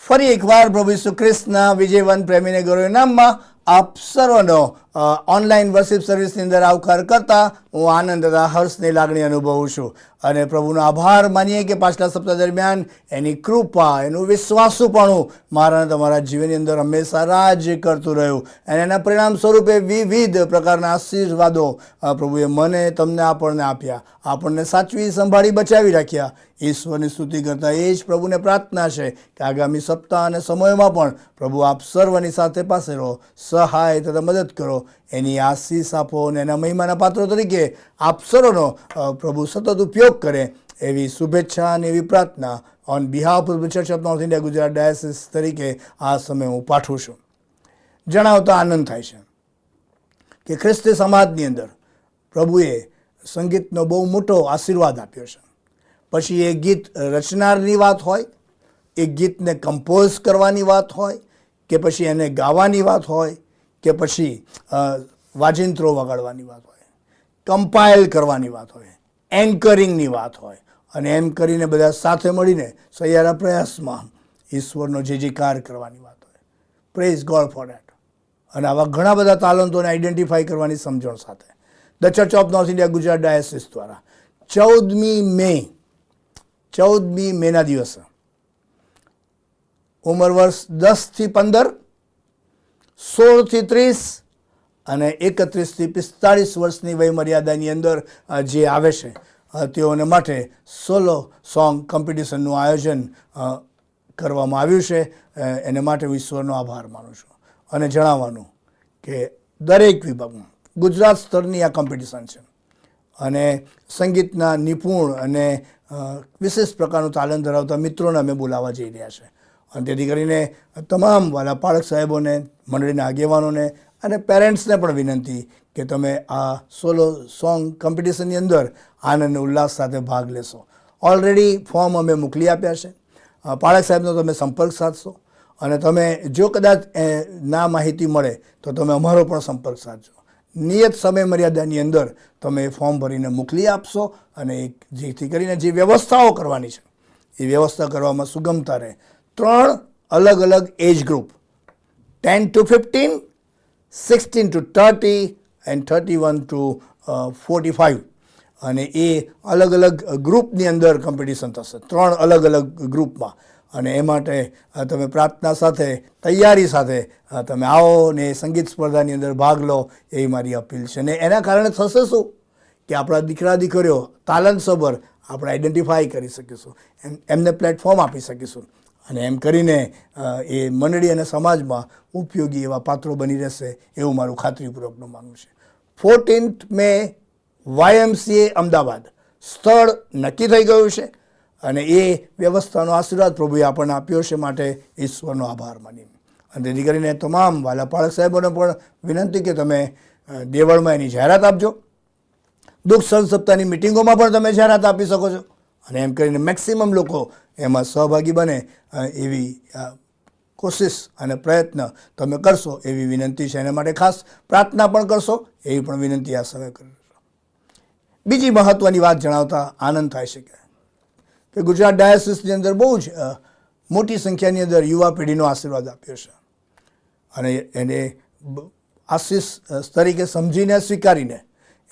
ફરી એકવાર પ્રભુ ઈસુ ખ્રિસ્તના વિજયવંત પ્રેમીને ગૌરવ નામમાં આપ સર્વનો ઓનલાઈન વર્શિપ સર્વિસની અંદર આવકાર કરતા હું આનંદ તથા હર્ષની લાગણી અનુભવું છું અને પ્રભુનો આભાર માનીએ કે પાછલા સપ્તાહ દરમિયાન એની કૃપા, એનું વિશ્વાસુપણું મારા અને તમારા જીવનની અંદર હંમેશા રાજ કરતું રહ્યું અને એના પરિણામ સ્વરૂપે વિવિધ પ્રકારના આશીર્વાદો પ્રભુએ મને, તમને, આપણને આપ્યા, આપણને સાચવી, સંભાળી, બચાવી રાખ્યા. ઈશ્વરની સ્તુતિ કરતા એ જ પ્રભુને પ્રાર્થના છે કે આગામી સપ્તાહ અને સમયોમાં પણ પ્રભુ આપ સર્વની સાથે પાસે રહો, સહાય તથા મદદ કરો, એની આશીષ આપો અને એના મહિમાના પાત્રો તરીકે આપ સર્વનો પ્રભુ સતત ઉપયોગ કરે એવી શુભેચ્છા અને એવી પ્રાર્થના on behalf of Church of North India Gujarat Diocese તરીકે આ સમય હું પાઠવું છું. જણાવતા આનંદ થાય છે કે ખ્રિસ્તી સમાજની અંદર પ્રભુએ સંગીતનો બહુ મોટો આશીર્વાદ આપ્યો છે. પછી એ ગીત રચનારની વાત હોય, એ ગીતને કમ્પોઝ કરવાની વાત હોય, કે પછી એને ગાવાની વાત હોય, કે પછી વાજિંત્રો વગાડવાની વાત હોય, કમ્પાઇલ કરવાની વાત હોય, એન્કરિંગની વાત હોય, અને એમ કરીને બધા સાથે મળીને સહિયારા પ્રયાસમાં ઈશ્વરનો જયજયકાર કરવાની વાત હોય. Praise God for that. અને આવા ઘણા બધા તાલંતોને આઈડેન્ટિફાઈ કરવાની સમજણ સાથે the Church of North India Gujarat Diocese દ્વારા 14મી મેના દિવસે ઉંમર વર્ષ 10 થી 15, 16 થી 30 અને 31 થી 45 વર્ષની વય મર્યાદાની અંદર જે આવે છે તેઓને માટે સોલો સોંગ કોમ્પિટિશનનું આયોજન કરવામાં આવ્યું છે. એને માટે હું ઈશ્વરનો આભાર માનું છું અને જણાવવાનું કે દરેક વિભાગમાં ગુજરાત સ્તરની આ કોમ્પિટિશન છે અને સંગીતના નિપુણ અને વિશેષ પ્રકારનું તાલન્ટ ધરાવતા મિત્રોને અમે બોલાવવા જઈ રહ્યા છે. અને તેથી કરીને તમામ વાલા પાળક સાહેબોને, મંડળીના આગેવાનોને અને પેરેન્ટ્સને પણ વિનંતી કે તમે આ સોલો સોંગ કોમ્પિટિશનની અંદર આનંદ અને ઉલ્લાસ સાથે ભાગ લેશો. ઓલરેડી ફોર્મ અમે મોકલી આપ્યા છે. પાળક સાહેબનો તમે સંપર્ક સાધશો અને તમે જો કદાચ ના માહિતી મળે તો તમે અમારો પણ સંપર્ક સાધજો. નિયત સમય મર્યાદાની અંદર તમે ફોર્મ ભરીને મોકલી આપશો અને જેથી કરીને જે વ્યવસ્થાઓ કરવાની છે એ વ્યવસ્થા કરવામાં સુગમતા રહે. 3 અલગ અલગ age group, 10 to 15, 16 to 30 and 31 to 45, અને એ અલગ અલગ ગ્રુપની અંદર કોમ્પિટિશન થશે, 3 અલગ અલગ ગ્રુપમાં. અને એ માટે તમે પ્રાર્થના સાથે, તૈયારી સાથે તમે આવો ને સંગીત સ્પર્ધાની અંદર ભાગ લો એવી મારી અપીલ છે. અને એના કારણે થશે શું કે આપણા દીકરા દીકરીઓ તાલંતસભર આપણે આઈડેન્ટિફાઈ કરી શકીશું, એમને પ્લેટફોર્મ આપી શકીશું અને એમ કરીને એ મંડળી અને સમાજમાં ઉપયોગી એવા પાત્રો બની રહેશે એવું મારું ખાતરીપૂર્વકનું માનવું છે. 14th મે YMCA અમદાવાદ સ્થળ નક્કી થઈ ગયું છે અને એ વ્યવસ્થાનો આશીર્વાદ પ્રભુએ આપણને આપ્યો છે, માટે ઈશ્વરનો આભાર માની. અને તેથી કરીને તમામ વાલા પાળક સાહેબોને પણ વિનંતી કે તમે દેવળમાં એની જાહેરાત આપજો. દુઃખ સપ્તાહની મિટિંગોમાં પણ તમે જાહેરાત આપી શકો છો અને એમ કરીને મેક્સિમમ લોકો એમાં સહભાગી બને એવી કોશિશ અને પ્રયત્ન તમે કરશો એવી વિનંતી છે. એના માટે ખાસ પ્રાર્થના પણ કરશો એવી પણ વિનંતી આ સમયે કરું છું. બીજી મહત્ત્વની વાત જણાવતા આનંદ થાય છે કે ગુજરાત ડાયસિસની અંદર બહુ જ મોટી સંખ્યાની અંદર યુવા પેઢીનો આશીર્વાદ આપ્યો છે અને એને આશીષ તરીકે સમજીને, સ્વીકારીને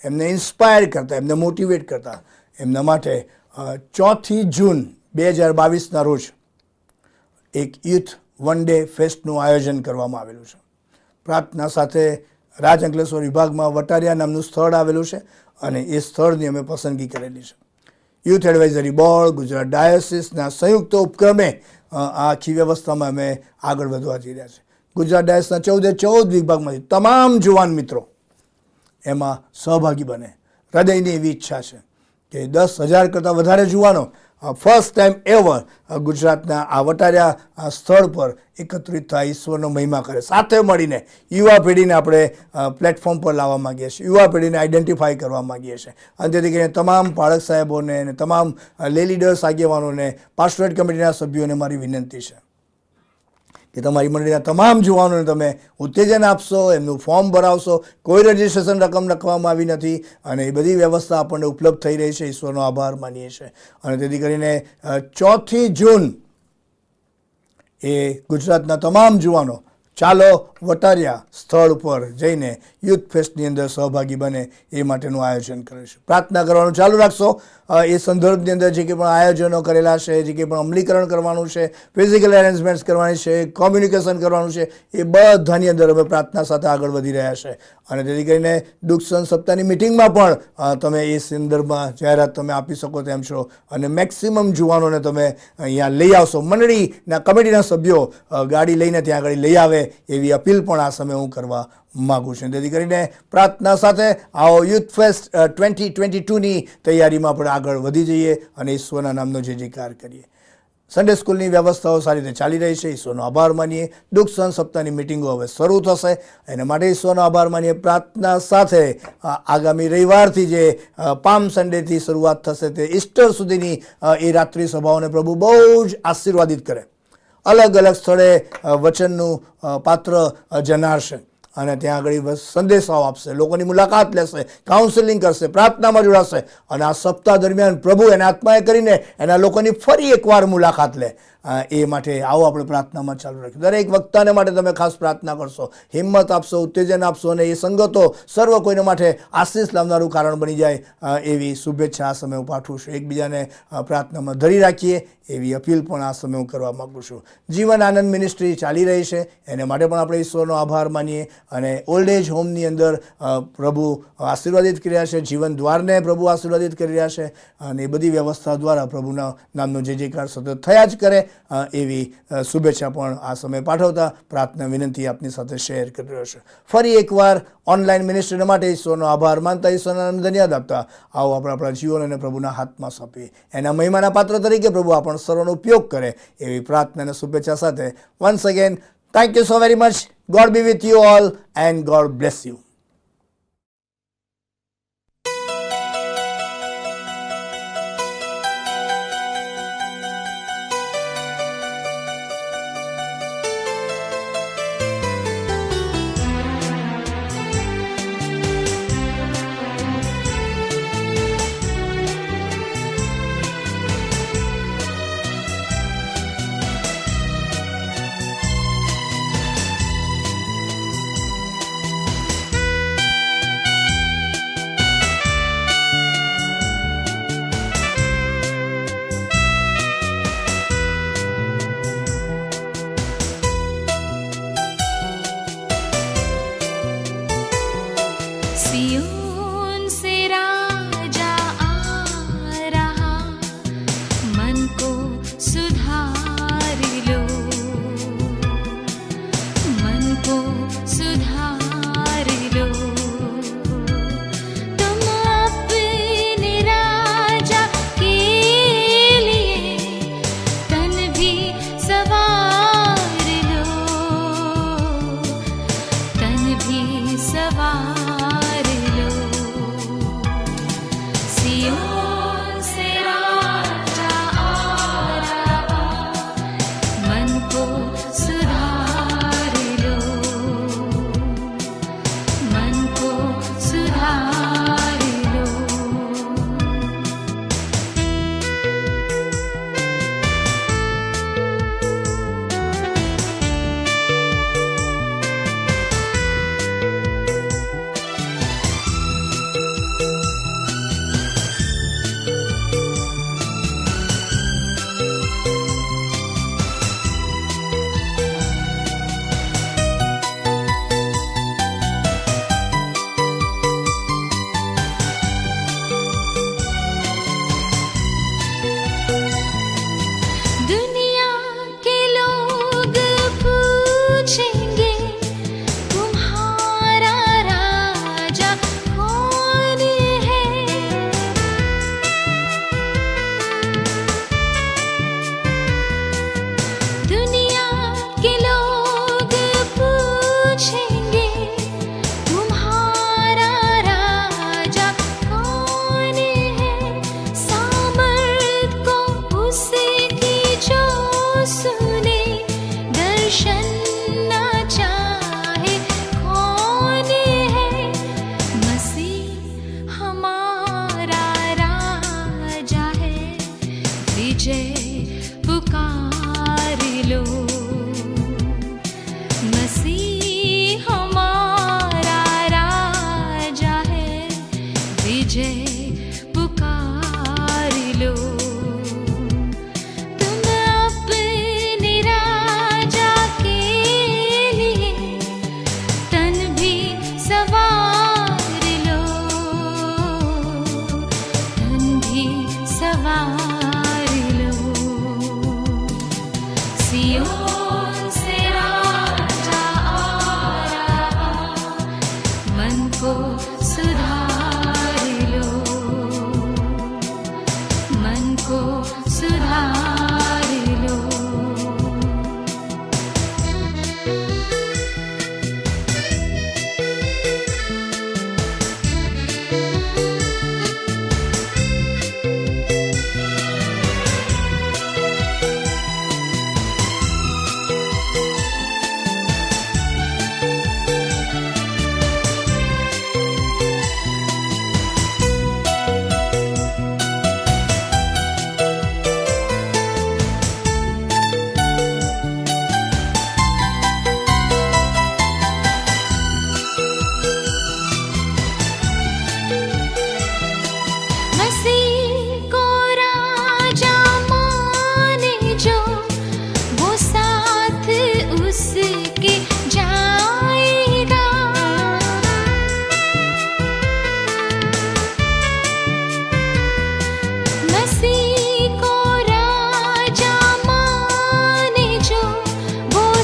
એમને ઇન્સ્પાયર કરતા, એમને મોટિવેટ કરતા એમના માટે 4 જૂન 2022ના રોજ એક યુથ વન ડે ફેસ્ટનું આયોજન કરવામાં આવેલું છે. પ્રાર્થના સાથે રાજ અંકલેશ્વર વિભાગમાં વટારિયા નામનું સ્થળ આવેલું છે અને એ સ્થળની અમે પસંદગી કરેલી છે. યુથ એડવાઇઝરી બોર્ડ, ગુજરાત ડાયસિસના સંયુક્ત ઉપક્રમે આ આખી વ્યવસ્થામાં અમે આગળ વધવા જઈ રહ્યા છીએ. ગુજરાત ડાયસિસના 14 વિભાગમાંથી તમામ જુવાન મિત્રો એમાં સહભાગી બને. હૃદયની એવી ઈચ્છા છે કે 10,000 કરતાં વધારે જુવાનો ફર્સ્ટ ટાઈમ એવર ગુજરાતના આ વટારિયા સ્થળ પર એકત્રિત થાય, ઈશ્વરનો મહિમા કરે. સાથે મળીને યુવા પેઢીને આપણે પ્લેટફોર્મ પર લાવવા માગીએ છીએ, યુવા પેઢીને આઈડેન્ટિફાઈ કરવા માગીએ છીએ. અને તેથી કરીને તમામ પાળક સાહેબોને અને તમામ લે લીડર્સ, આગેવાનોને, પાસ્ટોરેટ કમિટીના સભ્યોને મારી વિનંતી છે કે તમારી મંડળીના તમામ જુવાનોને તમે ઉત્તેજન આપશો, એમનું ફોર્મ ભરાવશો. કોઈ રજિસ્ટ્રેશન રકમ લખવામાં આવી નથી અને એ બધી વ્યવસ્થા આપણને ઉપલબ્ધ થઈ રહી છે. ઈશ્વરનો આભાર માનીએ છીએ. અને તેથી કરીને 4 જૂન એ ગુજરાતના તમામ જુવાનો ચાલો વટારિયા સ્થળ ઉપર જઈને યુથ ફેસ્ટની અંદર સહભાગી બને એ માટેનું આયોજન કરે છે. પ્રાર્થના કરવાનું ચાલુ રાખશો. એ સંદર્ભની અંદર જે કંઈ પણ આયોજનો કરેલા છે, જે કંઈ પણ અમલીકરણ કરવાનું છે, ફિઝિકલ એરેન્જમેન્ટ્સ કરવાની છે, કોમ્યુનિકેશન કરવાનું છે, એ બધાની અંદર અમે પ્રાર્થના સાથે આગળ વધી રહ્યા છે. અને તેથી કરીને દુઃખ સહન સપ્તાહની મિટિંગમાં પણ તમે એ સંદર્ભમાં જાહેરાત તમે આપી શકો તેમ છો. અને મેક્સિમમ જુવાનોને તમે અહીંયા લઈ આવશો. મંડળીના કમિટીના સભ્યો ગાડી લઈને ત્યાં આગળ લઈ આવે એવી અપીલ પણ આ સમયે હું કરવા માગું છું. તેથી કરીને પ્રાર્થના સાથે આવો યુથ ફેસ્ટ 2022ની તૈયારીમાં આપણે આગળ વધી જઈએ અને ઈશ્વરના નામનો જયજયકાર કરીએ. સન્ડે સ્કૂલની વ્યવસ્થાઓ સારી રીતે ચાલી રહી છે. ઈશ્વરનો આભાર માનીએ. દુઃખ સહન સપ્તાહની મિટિંગો હવે શરૂ થશે. એના માટે ઈશ્વરનો આભાર માનીએ. પ્રાર્થના સાથે આગામી રવિવારથી જે પામ સન્ડેથી શરૂઆત થશે તે ઈસ્ટર સુધીની એ રાત્રિ સભાઓને પ્રભુ બહુ જ આશીર્વાદિત કરે. અલગ અલગ સ્થળે વચનનું પાત્ર જનારશે અને ત્યાં આગળ સંદેશાઓ આપશે, લોકોની મુલાકાત લેશે, કાઉન્સેલિંગ કરશે, પ્રાર્થનામાં જોડાશે. અને આ સપ્તાહ દરમિયાન પ્રભુ એના આત્માએ કરીને એના લોકોની ફરી એકવાર મુલાકાત લે એ માટે આવો આપણે પ્રાર્થનામાં ચાલુ રાખીએ. દરેક વક્તાને માટે તમે ખાસ પ્રાર્થના કરશો, હિંમત આપશો, ઉત્તેજન આપશો અને એ સંગતો સર્વ કોઈને માટે આશીષ લાવનારું કારણ બની જાય એવી શુભેચ્છા આ સમયે હું પાઠવું છું. એકબીજાને પ્રાર્થનામાં ધરી રાખીએ એવી અપીલ પણ આ સમયે હું કરવા માગું છું. જીવન આનંદ મિનિસ્ટ્રી ચાલી રહી છે, એને માટે પણ આપણે ઈશ્વરનો આભાર માનીએ. અને ઓલ્ડ એજ હોમની અંદર પ્રભુ આશીર્વાદિત કરી રહ્યા છે, જીવન દ્વારને પ્રભુ આશીર્વાદિત કરી રહ્યા છે. અને એ બધી વ્યવસ્થા દ્વારા પ્રભુના નામનો જય જયકાર સતત થયા જ કરે એવી શુભેચ્છા પણ આ સમયે પાઠવતા પ્રાર્થના વિનંતી આપની સાથે શેર કરી રહ્યો છે. ફરી એકવાર ઓનલાઈન મિનિસ્ટ્રી માટે ઈશ્વરનો આભાર માનતા, ઈશ્વરના ધન્યવાદ આપતા આવો આપણે આપણા જીવનને પ્રભુના હાથમાં સોંપીએ. એના મહિમાના પાત્ર તરીકે પ્રભુ આપણ સર્વનો ઉપયોગ કરે એવી પ્રાર્થના અને શુભેચ્છા સાથે once again thank you so very much. God be with you all and God bless you.
Zion से राजा आ रहा, मन को सुधार लो, मन को सुधार लो. तुम अपने राजा के लिए तन भी सवार लो, तन भी सवार. सियोन से राजा आ रहा, मन को सुधार लो, मन को सुधार लो.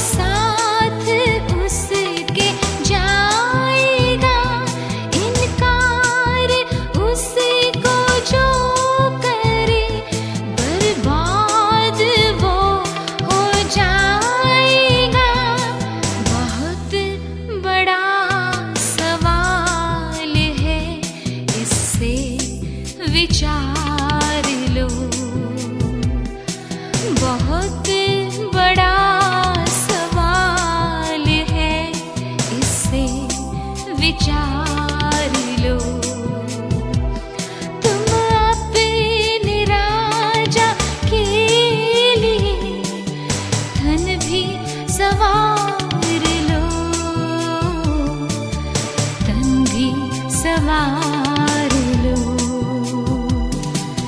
साथ उसके जाएगा, इनकार उसको जो करे बर्बाद वो हो जाएगा। बहुत बड़ा सवाल है, इससे विचार लो। बहुत बड़ा सवाल है, इससे विचार लो। तुम अपने राजा के लिए धन भी सवार लो, तन भी सवार लो।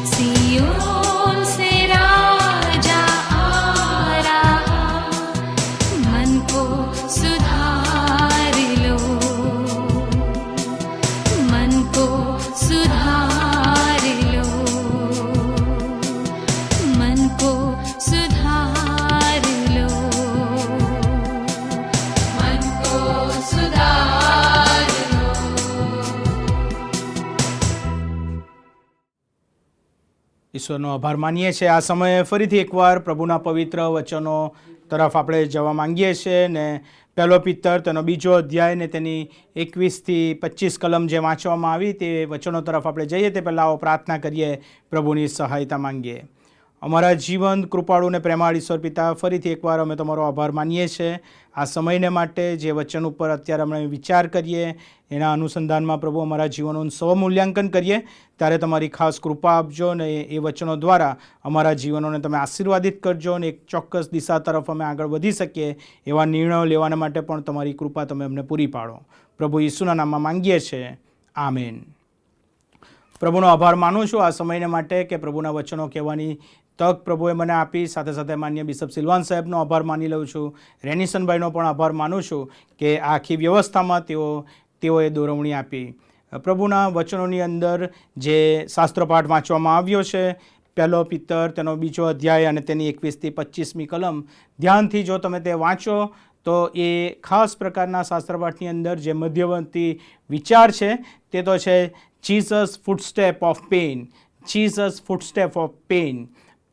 सियोन से राजा आ रहा, मन को सुधार लो, मन को सुधार लो, मन को सुधार लो, मन को सुधार लो।
ઈશ્વરનો આભાર માનીએ છીએ। આ સમયે ફરીથી એકવાર પ્રભુના પવિત્ર વચનો તરફ આપણે જવા માંગીએ છીએ ને પહેલો પિત્તર તેનો બીજો અધ્યાય ને તેની 21 થી 25 કલમ જે વાંચવામાં આવી તે વચનો તરફ આપણે જઈએ તે પહેલાં આવો પ્રાર્થના કરીએ, પ્રભુની સહાયતા માંગીએ। અમારા જીવંત કૃપાળુ ને પ્રેમાળ ઈશ્વર પિતા, ફરીથી એકવાર અમે તમારો આભાર માનીએ છીએ આ સમયને માટે, જે વચન ઉપર અત્યારે અમે વિચાર કરીએ એના અનુસંધાનમાં પ્રભુ અમારા જીવનનું સ્વમૂલ્યાંકન કરીએ ત્યારે તમારી ખાસ કૃપા આપજો ને એ વચનો દ્વારા અમારા જીવનોને તમે આશીર્વાદિત કરજો ને એક ચોક્કસ દિશા તરફ અમે આગળ વધી શકીએ એવા નિર્ણયો લેવાના માટે પણ તમારી કૃપા તમે અમને પૂરી પાડો। પ્રભુ ઈસુના નામમાં માંગીએ છીએ, આમેન। પ્રભુનો આભાર માનું છું આ સમયને માટે કે પ્રભુના વચનો કહેવાની તક પ્રભુએ મને આપી। સાથે સાથે માન્ય બિશપ સિલવાન સાહેબનો આભાર માની લઉં છું, રેનિસનભાઈનો પણ આભાર માનું છું કે આ આખી વ્યવસ્થામાં તેઓએ દોરવણી આપી। પ્રભુના વચનોની અંદર જે શાસ્ત્રપાઠ વાંચવામાં આવ્યો છે, પહેલો પિત્તર તેનો બીજો અધ્યાય અને તેની 21 થી 25મી કલમ, ધ્યાનથી જો તમે તે વાંચો તો એ ખાસ પ્રકારના શાસ્ત્રપાઠની અંદર જે મધ્યવર્તી વિચાર છે તે તો છે Jesus footstep of pain, Jesus footstep of pain.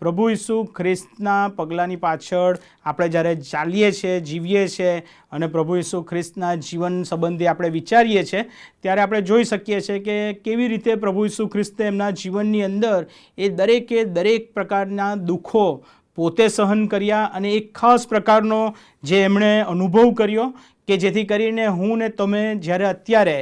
પ્રભુ ઈસુ ખ્રિસ્તના પગલાંની પાછળ આપણે જ્યારે ચાલીએ છીએ, જીવીએ છીએ અને પ્રભુ ઈસુ ખ્રિસ્તના જીવન સંબંધી આપણે વિચારીએ છીએ ત્યારે આપણે જોઈ શકીએ છીએ કે કેવી રીતે પ્રભુ ઈસુ ખ્રિસ્તે એમના જીવનની અંદર એ દરેક પ્રકારના દુઃખો પોતે સહન કર્યા અને એક ખાસ પ્રકારનો જે એમણે અનુભવ કર્યો કે જેથી કરીને હું ને તમે જ્યારે અત્યારે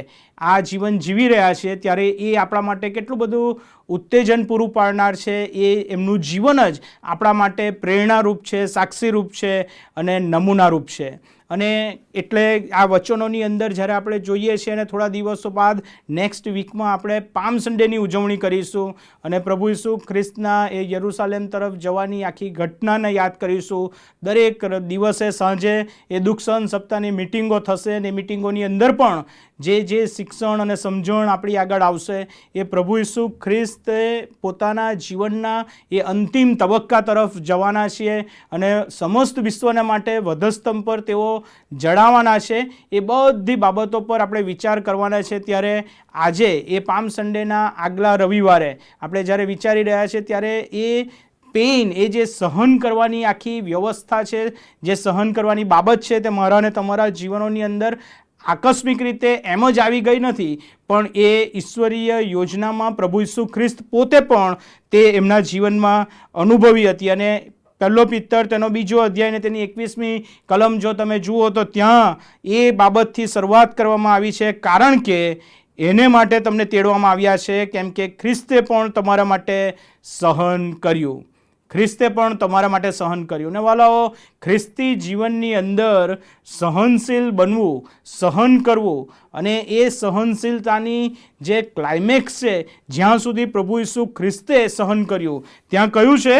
આ જીવન જીવી રહ્યા છીએ ત્યારે એ આપણા માટે કેટલું બધું ઉત્તેજન પૂરું પાડનાર છે। એ એમનું જીવન જ આપણા માટે પ્રેરણારૂપ છે, સાક્ષીરૂપ છે અને નમૂનારૂપ છે। અને એટલે આ વચનોની અંદર જ્યારે આપણે જોઈએ છીએ અને થોડા દિવસો બાદ નેક્સ્ટ વીકમાં આપણે પામ સન્ડેની ઉજવણી કરીશું અને પ્રભુ ઈસુ ખ્રિસ્તના એ યરુસાલેમ તરફ જવાની આખી ઘટનાને યાદ કરીશું। દરેક દિવસે સાંજે એ દુઃખ સહન સપ્તાહની મિટિંગો થશે અને એ મિટિંગોની અંદર પણ જે શિક્ષણ અને સમજણ આપણી આગળ આવશે એ પ્રભુ ઈસુ ખ્રિસ્તે પોતાના જીવનના એ અંતિમ તબક્કા તરફ જવાના છીએ અને સમસ્ત વિશ્વના માટે વધસ્તંભ પર તેઓ જડાવવાના છે। એ બધી બાબતો પર આપણે વિચાર કરવાના છે। ત્યારે આજે એ પામ સન્ડેના આગલા રવિવારે આપણે જ્યારે વિચારી રહ્યા છીએ ત્યારે એ પેઇન, એ જે સહન કરવાની આખી વ્યવસ્થા છે, જે સહન કરવાની બાબત છે તે મારા અને તમારા જીવનોની અંદર આકસ્મિક રીતે એમ જ આવી ગઈ નથી, પણ એ ઈશ્વરીય યોજનામાં પ્રભુ ઈસુ ખ્રિસ્ત પોતે પણ તે એમના જીવનમાં અનુભવી હતી। અને પહેલો પિત્તર તેનો બીજો અધ્યાય ને તેની 21મી કલમ જો તમે જુઓ તો ત્યાં એ બાબતથી શરૂઆત કરવામાં આવી છે, કારણ કે એને માટે તમને તેડવામાં આવ્યા છે, કેમ કે ખ્રિસ્તે પણ તમારા માટે સહન કર્યું, ખ્રિસ્તે પણ તમારા માટે સહન કર્યું। ને વાલાઓ, ખ્રિસ્તી જીવનની અંદર સહનશીલ બનવું, સહન કરવું અને એ સહનશીલતાની જે ક્લાઇમેક્સ છે, જ્યાં સુધી પ્રભુ ઈસુ ખ્રિસ્તે સહન કર્યું ત્યાં કહ્યું છે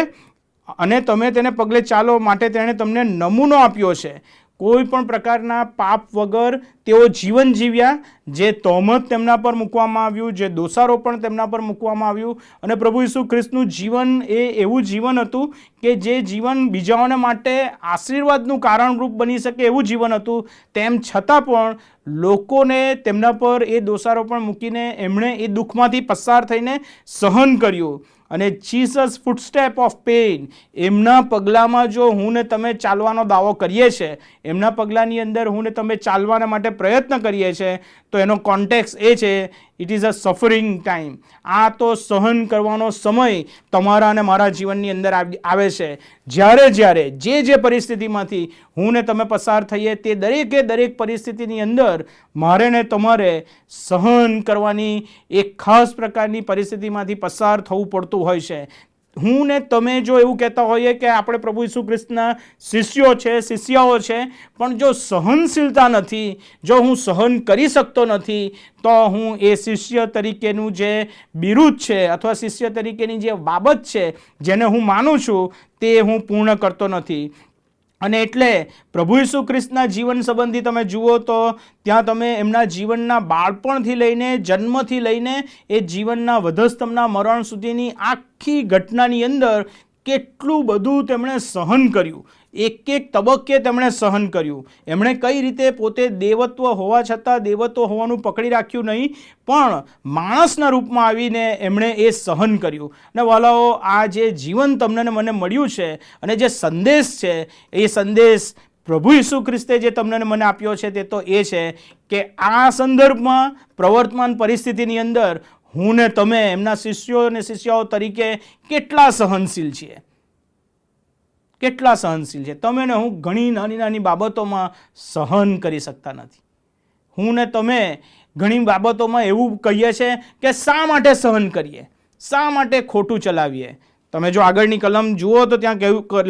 અને તમે તેને પગલે ચાલો માટે તેણે તમને નમૂનો આપ્યો છે। કોઈ પણ પ્રકારના પાપ વગર તેઓ જીવન જીવ્યા, જે તહોમત તેમના પર મૂકવામાં આવ્યું, જે દોષારોપણ તેમના પર મૂકવામાં આવ્યું. અને પ્રભુ ઈસુ ખ્રિસ્તનું જીવન એ એવું જીવન હતું કે જે જીવન બીજાઓને માટે આશીર્વાદનું કારણરૂપ બની શકે એવું જીવન હતું. તેમ છતાં પણ લોકોને તેમના પર એ દોષારોપણ મૂકીને એમણે એ દુઃખમાંથી પસાર થઈને સહન કર્યું. અને જીસસ ફૂટસ્ટેપ ઓફ પેઇન, એમના પગલામાં જો હું ને તમે ચાલવાનો દાવો કરીએ છીએ, એમના પગલાંની અંદર હું ને તમે ચાલવાના માટે પ્રયત્ન કરીએ છીએ, તો એનો કોન્ટેક્સ એ છે, it is a suffering time. આ તો સહન કરવાનો સમય તમારા અને મારા જીવનની અંદર આવે છે. જ્યારે જે પરિસ્થિતિમાંથી હું ને તમે પસાર થઈએ, તે દરેક પરિસ્થિતિની અંદર મારે ને તમારે સહન કરવાની એક ખાસ પ્રકારની પરિસ્થિતિમાંથી પસાર થવું પડતું હોય છે. હું ને તમે જો એવું કહેતા હોઈએ કે આપણે પ્રભુ ઈસુ ખ્રિસ્તના શિષ્યાઓ છે, પણ જો સહનશીલતા નથી, જો હું સહન કરી શકતો નથી, તો હું એ શિષ્ય તરીકેનું જે બિરુદ છે અથવા શિષ્ય તરીકેની જે બાબત છે જેને હું માનું છું, તે હું પૂર્ણ કરતો નથી. અને એટલે પ્રભુ ઈસુ ખ્રિસ્તના જીવન સંબંધી તમે જુઓ તો ત્યાં તમે એમના જીવનના બાળપણથી લઈને, જન્મથી લઈને એ જીવનના વધસ્તંભના મરણ સુધીની આખી ઘટનાની અંદર કેટલું બધું તેમણે સહન કર્યું. એક તબક્કે તેમણે સહન કર્યું. એમણે કઈ રીતે પોતે દેવત્વ હોવા છતાં દેવત્વ હોવાનું પકડી રાખ્યું નહીં, પણ માણસના રૂપમાં આવીને એમણે એ સહન કર્યું. અને વાલાઓ, આ જે જીવન તમને ને મને મળ્યું છે અને જે સંદેશ છે, એ સંદેશ પ્રભુ ઈસુ ખ્રિસ્તે જે તમને ને મને આપ્યો છે, તે તો એ છે કે આ સંદર્ભમાં પ્રવર્તમાન પરિસ્થિતિની અંદર હું ને તમે એમના શિષ્યો અને શિષ્યાઓ તરીકે કેટલા સહનશીલ છીએ. કેટલા સહનશીલ છે. તમે ને હું ઘણી નાની બાબતોમાં સહન કરી શકતા નથી. હું ને તમે ઘણી બાબતોમાં એવું કહીએ છીએ કે શા માટે સહન કરીએ, શા માટે ખોટું ચલાવીએ. તમે જો આગળની કલમ જુઓ તો ત્યાં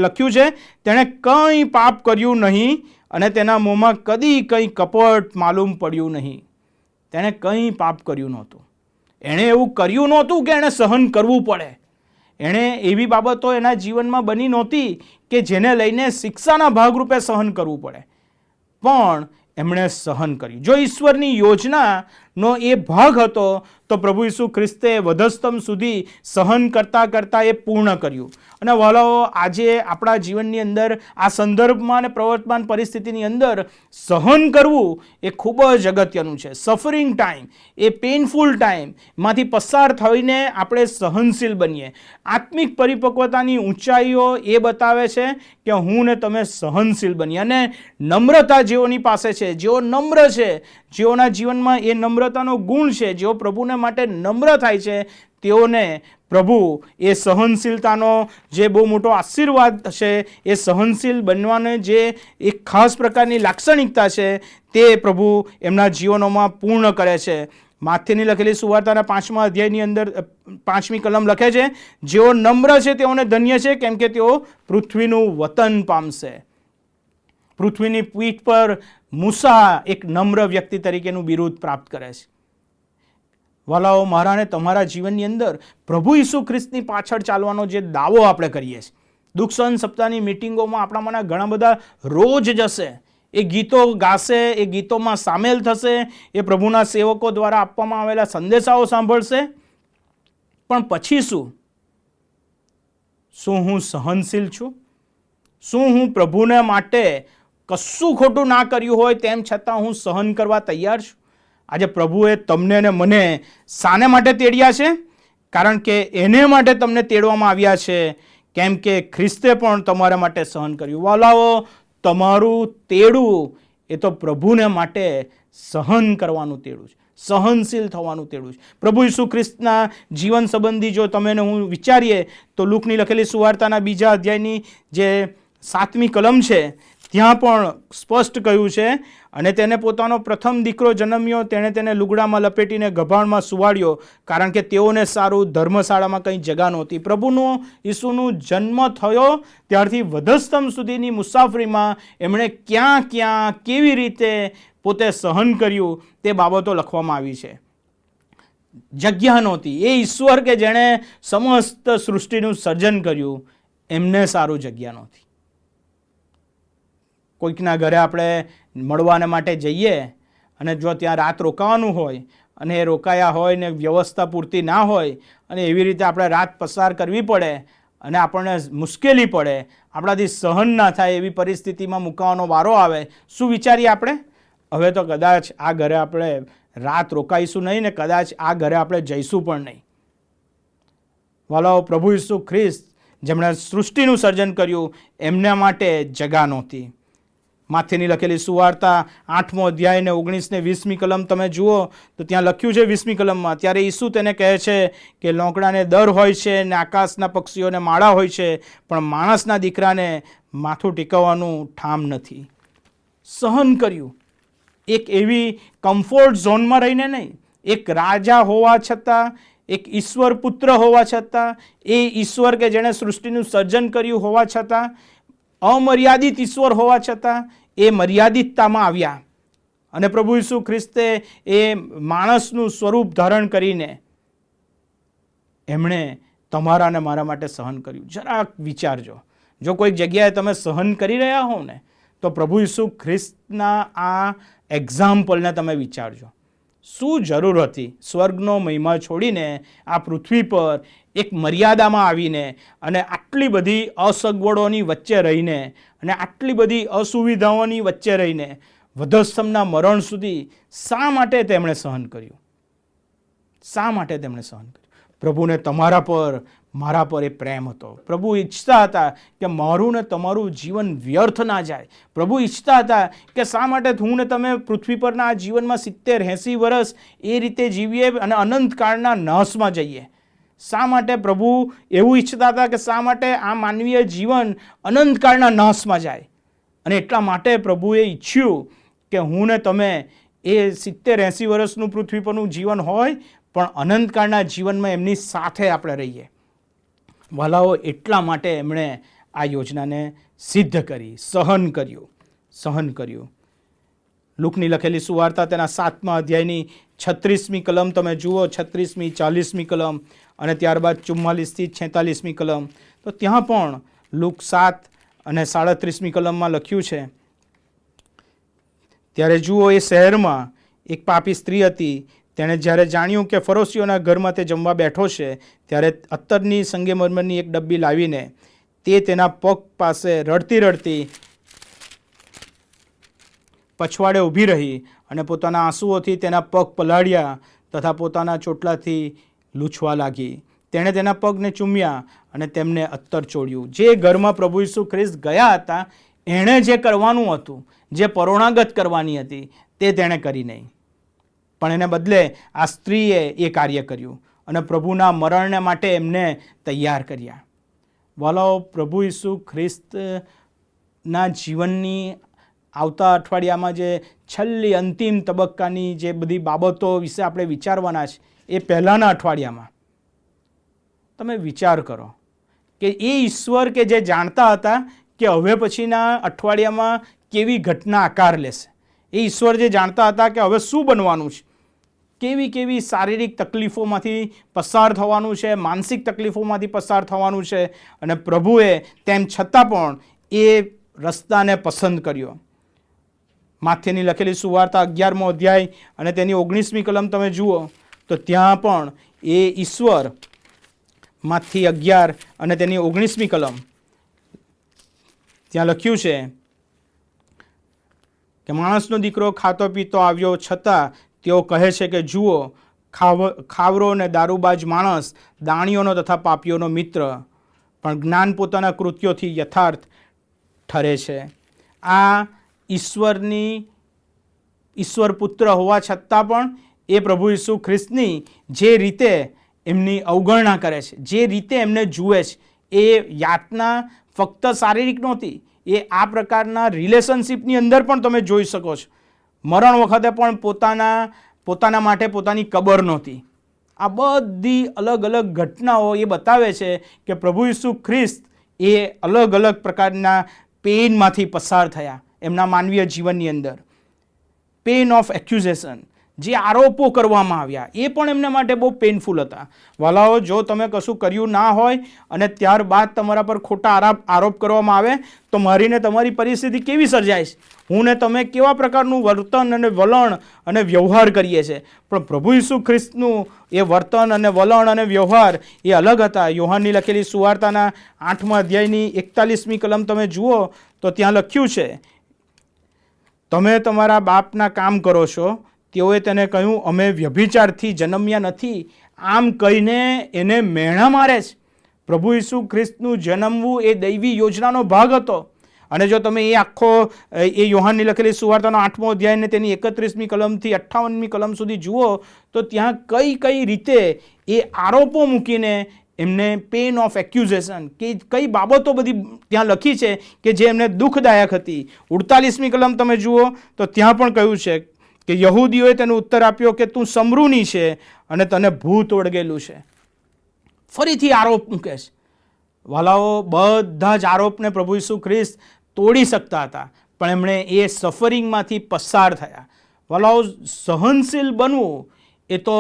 લખ્યું છે, તેણે કંઈ પાપ કર્યું નહીં અને તેના મોંમાં કદી કંઈ કપટ માલુમ પડ્યું નહીં. તેણે કંઈ પાપ કર્યું નહોતું. એણે એવું કર્યું નહોતું કે એણે સહન કરવું પડે. એણે એવી બાબતો એના જીવનમાં બની નહોતી કે જેને લઈને શિક્ષાના ભાગરૂપે સહન કરવું પડે, પણ એમણે સહન કર્યું. જો ઈશ્વરની યોજનાનો એ ભાગ હતો તો પ્રભુ ઈસુ ખ્રિસ્તે વધસ્તંભ સુધી સહન કરતાં એ પૂર્ણ કર્યું. અને વાલાઓ, આજે આપણા જીવનની અંદર આ સંદર્ભમાં અને પ્રવર્તમાન પરિસ્થિતિની અંદર સહન કરવું એ ખૂબ જ અગત્યનું છે. સફરિંગ ટાઈમ, એ પેઇનફુલ ટાઈમમાંથી પસાર થઈને આપણે સહનશીલ બનીએ. આત્મિક પરિપક્વતાની ઊંચાઈઓ એ બતાવે છે કે હું ને તમે સહનશીલ બનીએ. અને નમ્રતા જેઓની પાસે છે, જેઓ નમ્ર છે, જેઓના જીવનમાં એ નમ્રતાનો ગુણ છે, જેઓ પ્રભુને માટે નમ્ર થાય છે, તેઓને પ્રભુ એ સહનશીલતાનો જે બહુ મોટો આશીર્વાદ છે, એ સહનશીલ બનવાને જે એક ખાસ પ્રકારની લાક્ષણિકતા છે, તે પ્રભુ એમના જીવનોમાં પૂર્ણ કરે છે. માથેની લખેલી સુવાર્તાના 5મા અધ્યાયની અંદર 5મી કલમ લખે છે, જેઓ નમ્ર છે તેઓને ધન્ય છે, કેમ કે તેઓ પૃથ્વીનું વતન પામશે. પૃથ્વીની પીઠ પર મૂસા એક નમ્ર વ્યક્તિ તરીકેનું બિરુદ પ્રાપ્ત કરે છે. વાલાઓ, મારા અને તમારા જીવનની અંદર પ્રભુ ઈસુ ખ્રિસ્તની પાછળ ચાલવાનો જે દાવો આપણે કરીએ છીએ, દુઃખ સહન સપ્તાહની મિટિંગોમાં આપણામાંના ઘણા બધા રોજ જશે, એ ગીતો ગાશે, એ ગીતોમાં સામેલ થશે, એ પ્રભુના સેવકો દ્વારા આપવામાં આવેલા સંદેશાઓ સાંભળશે, પણ પછી શું હું સહનશીલ છું? શું હું પ્રભુને માટે કશું ખોટું ના કર્યું હોય તેમ છતાં હું સહન કરવા તૈયાર છું? આજે પ્રભુએ તમને અને મને શાને માટે તેડ્યા છે? કારણ કે એને માટે તમને તેડવામાં આવ્યા છે, કેમ કે ખ્રિસ્તે પણ તમારા માટે સહન કર્યું. વાલાઓ, તમારું તેડું એ તો પ્રભુને માટે સહન કરવાનું તેડું છે, સહનશીલ થવાનું તેડું છે. પ્રભુ ઈસુ ખ્રિસ્તના જીવન સંબંધી જો તમે હું વિચારીએ તો લુકની લખેલી સુવાર્તાના 2 અધ્યાયની જે 7મી કલમ છે, ત્યાં પણ સ્પષ્ટ કહ્યું છે, અને તેને પોતાનો પ્રથમ દીકરો જન્મ્યો, તેણે તેને લુગડામાં લપેટીને ગભાણમાં સુવાડ્યો, કારણ કે તેઓને સારું ધર્મશાળામાં કંઈ જગા નહોતી. પ્રભુનો ઈસુનો જન્મ થયો ત્યારથી વધસ્તંભ સુધીની મુસાફરીમાં એમણે ક્યાં કેવી રીતે પોતે સહન કર્યું તે બાબતો લખવામાં આવી છે. જગ્યા નહોતી. એ ઈશ્વર કે જેણે સમસ્ત સૃષ્ટિનું સર્જન કર્યું, એમને સારું જગ્યા નહોતી. કોઈકના ઘરે આપણે મળવાને માટે જઈએ અને જો ત્યાં રાત રોકાવાનું હોય અને એ રોકાયા હોય ને વ્યવસ્થા પૂરતી ના હોય અને એવી રીતે આપણે રાત પસાર કરવી પડે અને આપણને મુશ્કેલી પડે, આપણાથી સહન ના થાય એવી પરિસ્થિતિમાં મુકાવાનો વારો આવે, શું વિચારીએ આપણે? હવે તો કદાચ આ ઘરે આપણે રાત રોકાઈશું નહીં ને કદાચ આ ઘરે આપણે જઈશું પણ નહીં. વાલાઓ, પ્રભુ ઈસુ ખ્રિસ્ત જેમણે સૃષ્ટિનું સર્જન કર્યું એમના માટે જગા નહોતી. માથેની લખેલી સુવાર્તા 8મો અધ્યાય ને 19 ને 20મી કલમ તમે જુઓ તો ત્યાં લખ્યું છે 20મી કલમમાં, ત્યારે ઈસુ તેને કહે છે કે લોકડાને દર હોય છે ને આકાશના પક્ષીઓને માળા હોય છે, પણ માણસના દીકરાને માથું ટેકવવાનું ઠામ નથી. સહન કર્યું, એક એવી કમ્ફર્ટ ઝોનમાં રહીને નહીં, એક રાજા હોવા છતાં, એક ઈશ્વર પુત્ર હોવા છતાં, એ ઈશ્વર કે જેણે સૃષ્ટિનું સર્જન કર્યું હોવા છતાં, અમર્યાદિત ઈશ્વર હોવા છતાં એ મર્યાદિતતામાં આવ્યા અને પ્રભુ ઈસુ ખ્રિસ્તે એ માણસનું સ્વરૂપ ધારણ કરીને એમણે તમારા અને મારા માટે સહન કર્યું. જરાક વિચારજો, જો કોઈક જગ્યાએ તમે સહન કરી રહ્યા હો ને તો પ્રભુ ઈસુ ખ્રિસ્તના આ એક્ઝામ્પલને તમે વિચારજો. શું જરૂર હતી સ્વર્ગનો મહિમા છોડીને આ પૃથ્વી પર એક મર્યાદામાં આવીને અને આટલી બધી અસગવડોની વચ્ચે રહીને અને આટલી બધી અસુવિધાઓની વચ્ચે રહીને વધસ્તંભના મરણ સુધી શા માટે તેમણે સહન કર્યું? શા માટે તેમણે સહન કર્યું? પ્રભુને તમારા પર, મારા પર એ પ્રેમ હતો. પ્રભુ ઈચ્છતા હતા કે મારું ને તમારું જીવન વ્યર્થ ના જાય. પ્રભુ ઈચ્છતા હતા કે શા માટે હું ને તમે પૃથ્વી પરના આ જીવનમાં 70-80 વર્ષ એ રીતે જીવીએ અને અનંતકાળના નાશમાં જઈએ. શા માટે પ્રભુ એવું ઈચ્છતા હતા કે શા માટે આ માનવીય જીવન અનંતકાળના નાશમાં જાય? અને એટલા માટે પ્રભુએ ઈચ્છ્યું કે હું ને તમે એ 70-80 વર્ષનું પૃથ્વી પરનું જીવન હોય પણ અનંતકાળના જીવનમાં એમની સાથે આપણે રહીએ. વાલાઓ, એટલા માટે એમણે આ યોજનાને સિદ્ધ કરી, સહન કર્યું. લુકની લખેલી સુવાર્તા તેના 7મા અધ્યાયની 36મી કલમ તમે જુઓ, 36મી, 40મી કલમ અને ત્યારબાદ 44થી 46મી કલમ. તો ત્યાં પણ લુક 7 અને 37મી કલમમાં લખ્યું છે, ત્યારે જુઓ એ શહેરમાં એક પાપી સ્ત્રી હતી. તેણે જ્યારે જાણ્યું કે ફરોશીઓના ઘરમાં તે જમવા બેઠો છે, ત્યારે અત્તરની સંગેમરમરની એક ડબ્બી લાવીને તે તેના પગ પાસે રડતી રડતી પછવાડે ઊભી રહી અને પોતાના આંસુઓથી તેના પગ પલાળ્યા તથા પોતાના ચોટલાથી લૂછવા લાગી. તેણે તેના પગને ચૂમ્યા અને તેમને અત્તર ચોળ્યું. જે ઘરમાં પ્રભુ ઈસુ ખ્રિસ્ત ગયા હતા, એણે જે કરવાનું હતું, જે પરોણાગત કરવાની હતી, તે તેણે કરી નહીં, પણ એને બદલે આ સ્ત્રીએ એ કાર્ય કર્યું અને પ્રભુના મરણને માટે એમને તૈયાર કર્યા. વાલાઓ, પ્રભુ ઈસુ ખ્રિસ્તના જીવનની આવતા અઠવાડિયામાં જે છેલ્લી અંતિમ તબક્કાની જે બધી બાબતો વિશે આપણે વિચારવાના છે, એ પહેલાંના અઠવાડિયામાં તમે વિચાર કરો કે એ ઈશ્વર કે જે જાણતા હતા કે હવે પછીના અઠવાડિયામાં કેવી ઘટના આકાર લેશે, એ ઈશ્વર જે જાણતા હતા કે હવે શું બનવાનું છે, કેવી શારીરિક તકલીફોમાંથી પસાર થવાનું છે, માનસિક તકલીફોમાંથી પસાર થવાનું છે, અને પ્રભુએ તેમ છતાં પણ એ રસ્તાને પસંદ કર્યો. માથેની લખેલી સુવાર્તા 11મો અધ્યાય અને તેની 19મી કલમ તમે જુઓ તો ત્યાં પણ એ ઈશ્વર, માથી 11 અને તેની 19મી કલમ, ત્યાં લખ્યું છે કે માણસનો દીકરો ખાતો પીતો આવ્યો છતાં તેઓ કહે છે કે જુઓ, ખાવરો અને દારૂબાજ માણસ, દાણીઓનો તથા પાપીઓનો મિત્ર, પણ જ્ઞાન પોતાના કૃત્યોથી યથાર્થ ઠરે છે. આ ઈશ્વર પુત્ર હોવા છતાં પણ એ પ્રભુ ઈસુ ખ્રિસ્તની જે રીતે એમની અવગણના કરે છે, જે રીતે એમને જુએ છે, એ યાતના ફક્ત શારીરિક નહોતી, એ આ પ્રકારના રિલેશનશિપની અંદર પણ તમે જોઈ શકો છો. મરણ વખતે પણ પોતાના માટે પોતાની કબર નહોતી. આ બધી અલગ અલગ ઘટનાઓ એ બતાવે છે કે પ્રભુ ઈસુ ખ્રિસ્ત એ અલગ અલગ પ્રકારના પેઇનમાંથી પસાર થયા એમના માનવીય જીવનની અંદર. પેઇન ઓફ એક્યુઝેશન, જે આરોપો કરવામાં આવ્યા એ પણ એમના માટે બહુ પેઇનફુલ હતા. વાલાઓ, જો તમે કશું કર્યું ના હોય અને ત્યારબાદ તમારા પર ખોટા આરોપ કરવામાં આવે તો મારીને તમારી પરિસ્થિતિ કેવી સર્જાય છે? હું ને તમે કેવા પ્રકારનું વર્તન અને વલણ અને વ્યવહાર કરીએ છીએ. પણ પ્રભુ ઈસુ ખ્રિસ્તનું એ વર્તન અને વલણ અને વ્યવહાર એ અલગ હતા. યોહાનની લખેલી સુવાર્તાના 8મા અધ્યાયની 41મી કલમ તમે જુઓ તો ત્યાં લખ્યું છે, તમે તમારા બાપના કામ કરો છો. તેઓએ તેને કહ્યું, અમે વ્યભિચારથી જન્મ્યા નથી. આમ કહીને એને મેણા મારે છે. પ્રભુ ઈસુ ખ્રિસ્તનું જન્મવું એ દૈવી યોજનાનો ભાગ હતો. અને જો તમે એ આખો એ યોહાનની લખેલી સુવાર્તાનો 8મો અધ્યાયને તેની 31મી કલમથી 58મી કલમ સુધી જુઓ તો ત્યાં કઈ રીતે એ આરોપો મૂકીને એમને પેન ઓફ એક્યુઝેશન કે કઈ બાબતો બધી ત્યાં લખી છે કે જે એમને દુઃખદાયક હતી. 48મી કલમ તમે જુઓ તો ત્યાં પણ કહ્યું છે કે યહૂદીઓએ તેનો ઉત્તર આપ્યો કે તું સમરૂની છે અને તને ભૂત વળગેલું છે. ફરીથી આરોપ મૂકે છે. વાલાઓ, બધા જ આરોપને પ્રભુ ઈસુ ખ્રિસ્ત તોડી શકતા હતા, પણ એમણે એ સફરિંગમાંથી પસાર થયા. વાલાઓ, સહનશીલ બનવું એ તો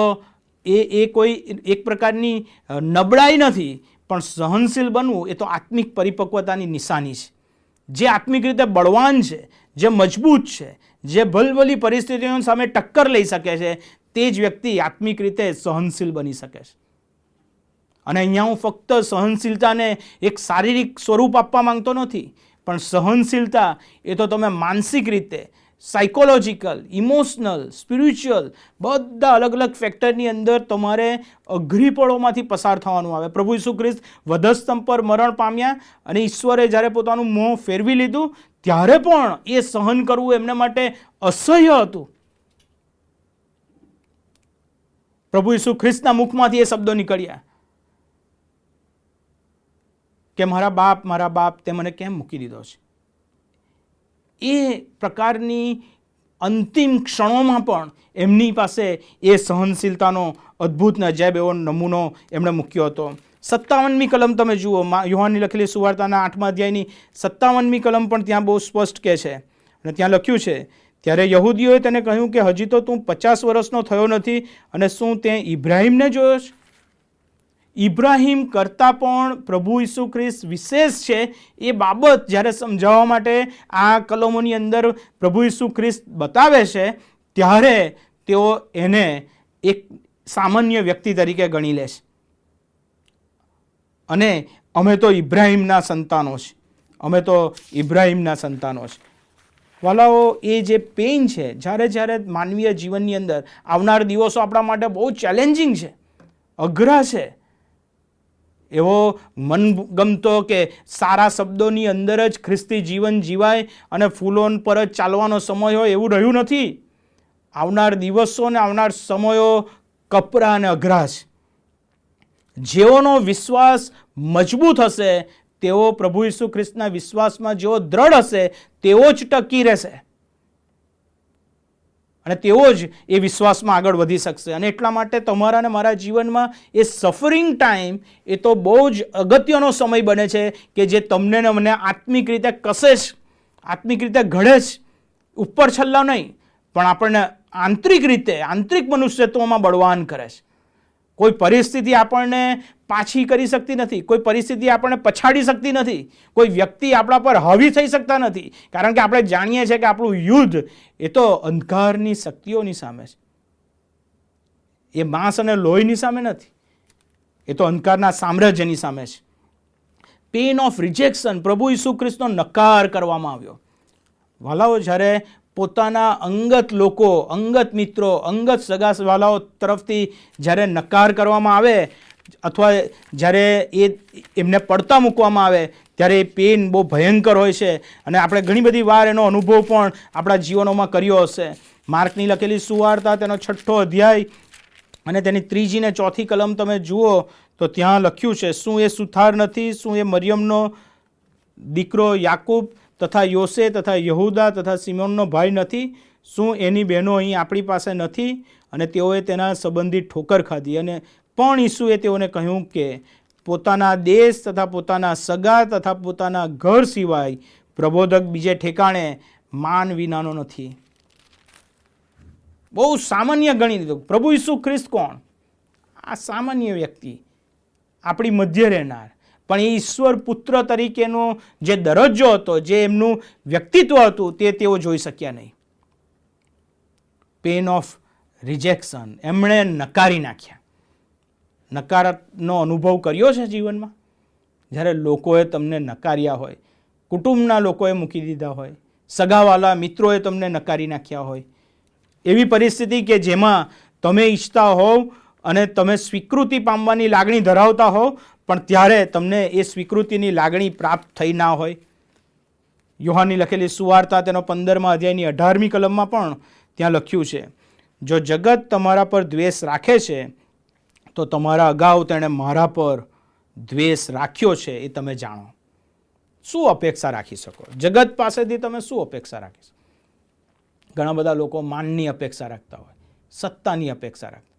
એ કોઈ એક પ્રકારની નબળાઈ નથી, પણ સહનશીલ બનવું એ તો આત્મિક પરિપક્વતાની નિશાની છે. જે આત્મિક રીતે બળવાન છે, જે મજબૂત છે, જે ભલભલી પરિસ્થિતિઓ સામે ટક્કર લઈ શકે છે, તે જ વ્યક્તિ આત્મિક રીતે સહનશીલ બની શકે છે. અને અહીંયા હું ફક્ત સહનશીલતાને એક શારીરિક સ્વરૂપ આપવા માંગતો નથી, પણ સહનશીલતા એ તો તમે માનસિક રીતે, સાયકોલોજીકલ, ઇમોશનલ, સ્પિરિચ્યુઅલ બધા અલગ અલગ ફેક્ટરની અંદર તમારે અઘરી પળોમાંથી પસાર થવાનું આવે. પ્રભુ ઈસુ ખ્રિસ્ત વધસ્તંભ પર મરણ પામ્યા અને ઈશ્વરે જ્યારે પોતાનું મોં ફેરવી લીધું ત્યારે પણ એ સહન કરવું એમના માટે અસહ્ય હતું. પ્રભુ ઈસુ ખ્રિસ્તના મુખમાંથી એ શબ્દો નીકળ્યા કે મારા બાપ તે મને કેમ મૂકી દીધો છે. એ પ્રકારની અંતિમ ક્ષણોમાં પણ એમની પાસે એ સહનશીલતાનો અદ્ભુત ને અજાયબ એવો નમૂનો એમણે મૂક્યો હતો. 57મી કલમ તમે જુઓ, યોહાનની લખેલી સુવાર્તાના 8મા અધ્યાયની 57મી કલમ પણ ત્યાં બહુ સ્પષ્ટ કહે છે. અને ત્યાં લખ્યું છે, ત્યારે યહૂદીઓએ તેને કહ્યું કે હજી તો તું 50 વર્ષનો થયો નથી અને શું તે ઇબ્રાહીમને જોયો છે? ઇબ્રાહીમ કરતાં પણ પ્રભુ ઈસુ ખ્રિસ્ત વિશેષ છે એ બાબત જ્યારે સમજાવવા માટે આ કલમોની અંદર પ્રભુ ઈસુ ખ્રિસ્ત બતાવે છે ત્યારે તેઓ એને એક સામાન્ય વ્યક્તિ તરીકે ગણી લે છે. અને અમે તો ઇબ્રાહીમના સંતાનો છે, અમે તો ઇબ્રાહીમના સંતાનો છે. વાલાઓ, એ જે પેઇન છે, જ્યારે માનવીય જીવનની અંદર આવનાર દિવસો આપણા માટે બહુ ચેલેન્જિંગ છે, અઘરા છે. એવો મનગમતો કે સારા શબ્દોની અંદર જ ખ્રિસ્તી જીવન જીવાય અને ફૂલો પર જ ચાલવાનો સમય હોય એવું રહ્યું નથી. આવનાર દિવસો અને આવનાર સમયો કપરા અને અઘરા છે. જેઓનો વિશ્વાસ મજબૂત હશે તેઓ પ્રભુ ઈસુ ખ્રિસ્તના વિશ્વાસમાં જેઓ દ્રઢ હશે તેઓ જ ટકી રહેશે અને તેઓ જ એ વિશ્વાસમાં આગળ વધી શકશે. અને એટલા માટે તમારા અને મારા જીવનમાં એ સફરિંગ ટાઈમ એ તો બહુ જ અગત્યનો સમય બને છે કે જે તમને ને મને આત્મિક રીતે કસે છે, આત્મિક રીતે ઘડે છે. ઉપર છલ્લા નહીં, પણ આપણને આંતરિક રીતે, આંતરિક મનુષ્યત્વમાં બળવાન કરે છે. કોઈ પરિસ્થિતિ આપણને પાછી કરી શકતી નથી, કોઈ પરિસ્થિતિ આપણને પછાડી શકતી નથી, કોઈ વ્યક્તિ આપણા પર હાવી થઈ શકતા નથી, કારણ કે આપણે જાણીએ છીએ કે આપણું યુદ્ધ એ તો અંધકારની શક્તિઓની સામે છે. એ માંસ અને લોહીની સામે નથી, એ તો અંધકારના સામ્રાજ્યની સામે છે. પેન ઓફ રિજેક્શન, પ્રભુ ઈસુ ખ્રિસ્તનો નકાર કરવામાં આવ્યો. વાલાઓ, જ્યારે પોતાના અંગત લોકો, અંગત મિત્રો, અંગત સગાવાલાઓ તરફથી જ્યારે નકાર કરવામાં આવે અથવા જ્યારે એમને પડતા મૂકવામાં આવે ત્યારે એ પેન બહુ ભયંકર હોય છે. અને આપણે ઘણી બધી વાર એનો અનુભવ પણ આપણા જીવનોમાં કર્યો હશે. માર્કની લખેલી સુવાર્તા તેનો 6ઠો અધ્યાય અને તેની 3જી ને 4થી કલમ તમે જુઓ તો ત્યાં લખ્યું છે, શું એ સુથાર નથી? શું એ મરિયમનો દીકરો યાકૂબ તથા યોસે તથા યહૂદા તથા સિમોનનો ભાઈ નથી? શું એની બહેનો અહીં આપણી પાસે નથી? અને તેઓએ તેના સંબંધી ઠોકર ખાધી. અને પણ ઈસુએ તેઓને કહ્યું કે પોતાના દેશ તથા પોતાના સગા તથા પોતાના ઘર સિવાય પ્રબોધક બીજે ઠેકાણે માન વિનાનો નથી. બહુ સામાન્ય ગણી દીધું. પ્રભુ ઈસુ ખ્રિસ્ત કોણ? આ સામાન્ય વ્યક્તિ, આપણી મધ્ય રહેનાર, પણ એ ઈશ્વર પુત્ર તરીકેનો જે દરજ્જો હતો, જે એમનું વ્યક્તિત્વ હતું, તે તેઓ જોઈ શક્યા નહીં. પેન ઓફ રિજેક્શન, એમણે નકારી નાખ્યા. નકારનો અનુભવ કર્યો છે જીવનમાં? જ્યારે લોકોએ તમને નકાર્યા હોય, કુટુંબના લોકોએ મૂકી દીધા હોય, સગાવાલા મિત્રોએ તમને નકારી નાખ્યા હોય, એવી પરિસ્થિતિ કે જેમાં તમે ઈચ્છતા હોવ અને તમે સ્વીકૃતિ પામવાની લાગણી ધરાવતા હોવ, પણ ત્યારે તમને એ સ્વીકૃતિની લાગણી પ્રાપ્ત થઈ ના હોય. યોહાનની લખેલી સુવાર્તા તેનો 15મા અધ્યાયની 18મી કલમમાં પણ ત્યાં લખ્યું છે, જો જગત તમારા પર દ્વેષ રાખે છે તો તમારા અગાઉ તેણે મારા પર દ્વેષ રાખ્યો છે એ તમે જાણો. શું અપેક્ષા રાખી શકો? જગત પાસેથી તમે શું અપેક્ષા રાખી શકો? ઘણા બધા લોકો માનની અપેક્ષા રાખતા હોય, સત્તાની અપેક્ષા રાખતા,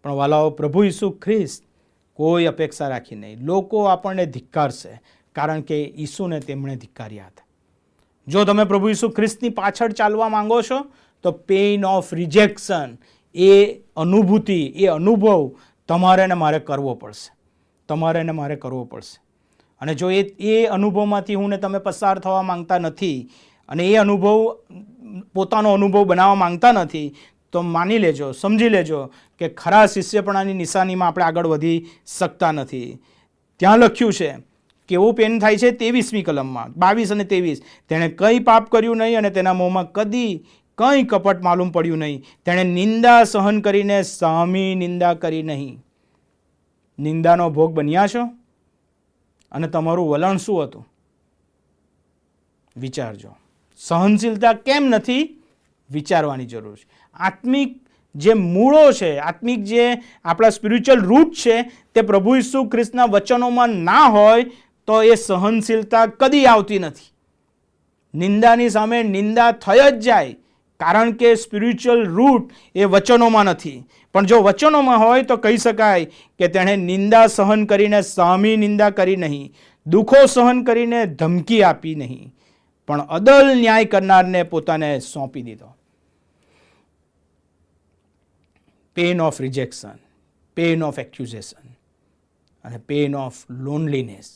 પણ વાલાઓ, પ્રભુ ઈસુ ખ્રિસ્ત કોઈ અપેક્ષા રાખી નહીં. લોકો આપણને ધિક્કારશે કારણ કે ઈસુને તેમણે ધિક્કાર્યા હતા. જો તમે પ્રભુ ઈસુ ખ્રિસ્તની પાછળ ચાલવા માંગો છો તો પેઇન ઓફ રિજેક્શન, એ અનુભૂતિ, એ અનુભવ તમારે ને મારે કરવો પડશે. તમારે ને મારે કરવો પડશે. અને જો એ અનુભવમાંથી હું ને તમે પસાર થવા માંગતા નથી અને એ અનુભવ પોતાનો અનુભવ બનાવવા માંગતા નથી, તો માની લેજો, સમજી લેજો કે ખરા શિષ્યપણાની નિશાનીમાં આપણે આગળ વધી શકતા નથી. ત્યાં લખ્યું છે, કેવું પેન થાય છે 23મી કલમમાં 22 અને 23, તેણે કંઈ પાપ કર્યું નહીં અને તેના મોંમાં કદી કંઈ કપટ માલુમ પડ્યું નહીં. તેણે નિંદા સહન કરીને સામી નિંદા કરી નહીં. નિંદાનો ભોગ બન્યા છો અને તમારું વલણ શું હતું? વિચારજો. સહનશીલતા કેમ નથી? વિચારવાની જરૂર છે. આત્મિક જે મૂળો છે, આત્મિક જે આપણા સ્પિરિચ્યુઅલ રૂટ છે, તે પ્રભુ ઈસુ ખ્રિસ્તના વચનોમાં ના હોય તો એ સહનશીલતા કદી આવતી નથી. નિંદાની સામે નિંદા થઈ જ જાય, કારણ કે સ્પિરિચ્યુઅલ રૂટ એ વચનોમાં નથી. પણ જો વચનોમાં હોય તો કહી શકાય કે તેણે નિંદા સહન કરીને સામી નિંદા કરી નહીં, દુઃખો સહન કરીને ધમકી આપી નહીં, પણ અદલ ન્યાય કરનારને પોતાને સોંપી દીધો. Pain of rejection, pain of accusation અને pain of loneliness.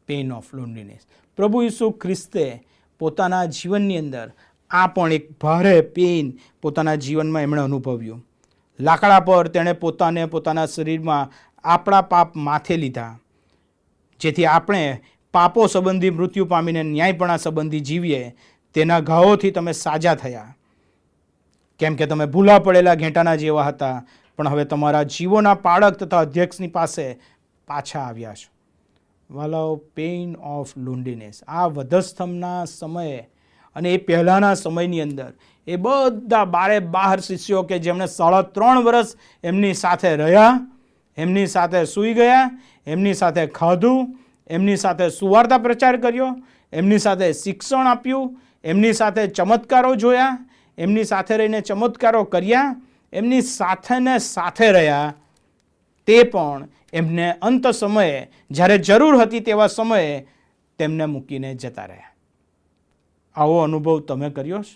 Pain of loneliness. પ્રભુ ઈસુ ખ્રિસ્તે પોતાના જીવનની અંદર આ પણ એક ભારે પેન પોતાના જીવનમાં એમણે અનુભવ્યું. લાકડા પર તેણે પોતાના શરીરમાં આપણા પાપ માથે લીધા, જેથી આપણે પાપો સંબંધી મૃત્યુ પામીને ન્યાયપણા સંબંધી જીવીએ. તેના ઘાવોથી તમે સાજા થયા, કેમ કે તમે ભૂલા પડેલા ઘેંટાના જેવા હતા, પણ હવે તમારા જીવોના પાળક તથા અધ્યક્ષની પાસે પાછા આવ્યા છો. વાલાઓ, પેઇન ઓફ લોનલીનેસ. આ વધસ્તંભના સમયે અને એ પહેલાંના સમયની અંદર એ બધા 12 શિષ્યો કે જેમણે 3.5 વર્ષ એમની સાથે રહ્યા, એમની સાથે સૂઈ ગયા, એમની સાથે ખાધું, એમની સાથે સુવાર્તા પ્રચાર કર્યો, એમની સાથે શિક્ષણ આપ્યું, એમની સાથે ચમત્કારો જોયા, એમની સાથે રહીને ચમત્કારો કર્યા, એમની સાથે રહ્યા, તે પણ એમને અંત સમયે જ્યારે જરૂર હતી તેવા સમયે તેમને મૂકીને જતા રહ્યા. આવો અનુભવ તમે કર્યો છે?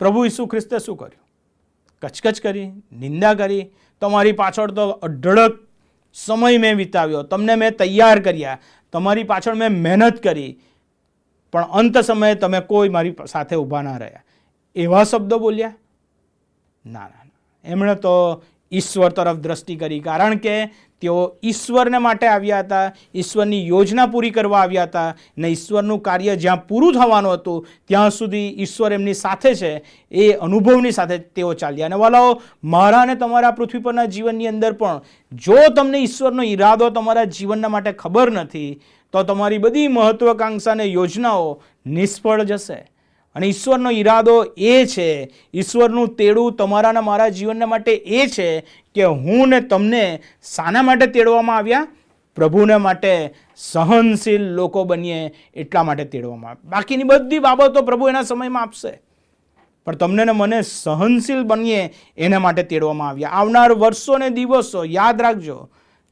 પ્રભુ ઈસુ ખ્રિસ્તે શું કર્યું? કચકચ કરી, નિંદા કરી, તમારી પાછળ તો અઢળક સમય મેં વિતાવ્યો, તમને મેં તૈયાર કર્યા, તમારી પાછળ મેં મહેનત કરી, પણ અંત સમયે તમે કોઈ મારી સાથે ઊભા ના રહ્યા. એવા શબ્દો બોલ્યા? ના. એમણે તો ઈશ્વર તરફ દ્રષ્ટિ કરી, કારણ કે તેઓ ઈશ્વરને માટે આવ્યા હતા, ઈશ્વરની યોજના પૂરી કરવા આવ્યા હતા, ને ઈશ્વરનું કાર્ય જ્યાં પૂરું થવાનું હતું ત્યાં સુધી ઈશ્વર એમની સાથે છે, એ અનુભવની સાથે તેઓ ચાલ્યા. અને વાલાઓ, મારા અને તમારા પૃથ્વી પરના જીવનની અંદર પણ જો તમને ઈશ્વરનો ઈરાદો તમારા જીવનના માટે ખબર નથી તો તમારી બધી મહત્વાકાંક્ષા અને યોજનાઓ નિષ્ફળ જશે. અને ઈશ્વરનો ઈરાદો એ છે, ઈશ્વરનું તેડું તમારા અને મારા જીવનના માટે એ છે કે હું ને તમને શાના માટે તેડવામાં આવ્યા? પ્રભુને માટે સહનશીલ લોકો બનીએ એટલા માટે તેડવામાં આવ્યા. બાકીની બધી બાબતો પ્રભુ એના સમયમાં આપશે, પણ તમને ને મને સહનશીલ બનીએ એના માટે તેડવામાં આવ્યા. આવનાર વર્ષો ને દિવસો યાદ રાખજો,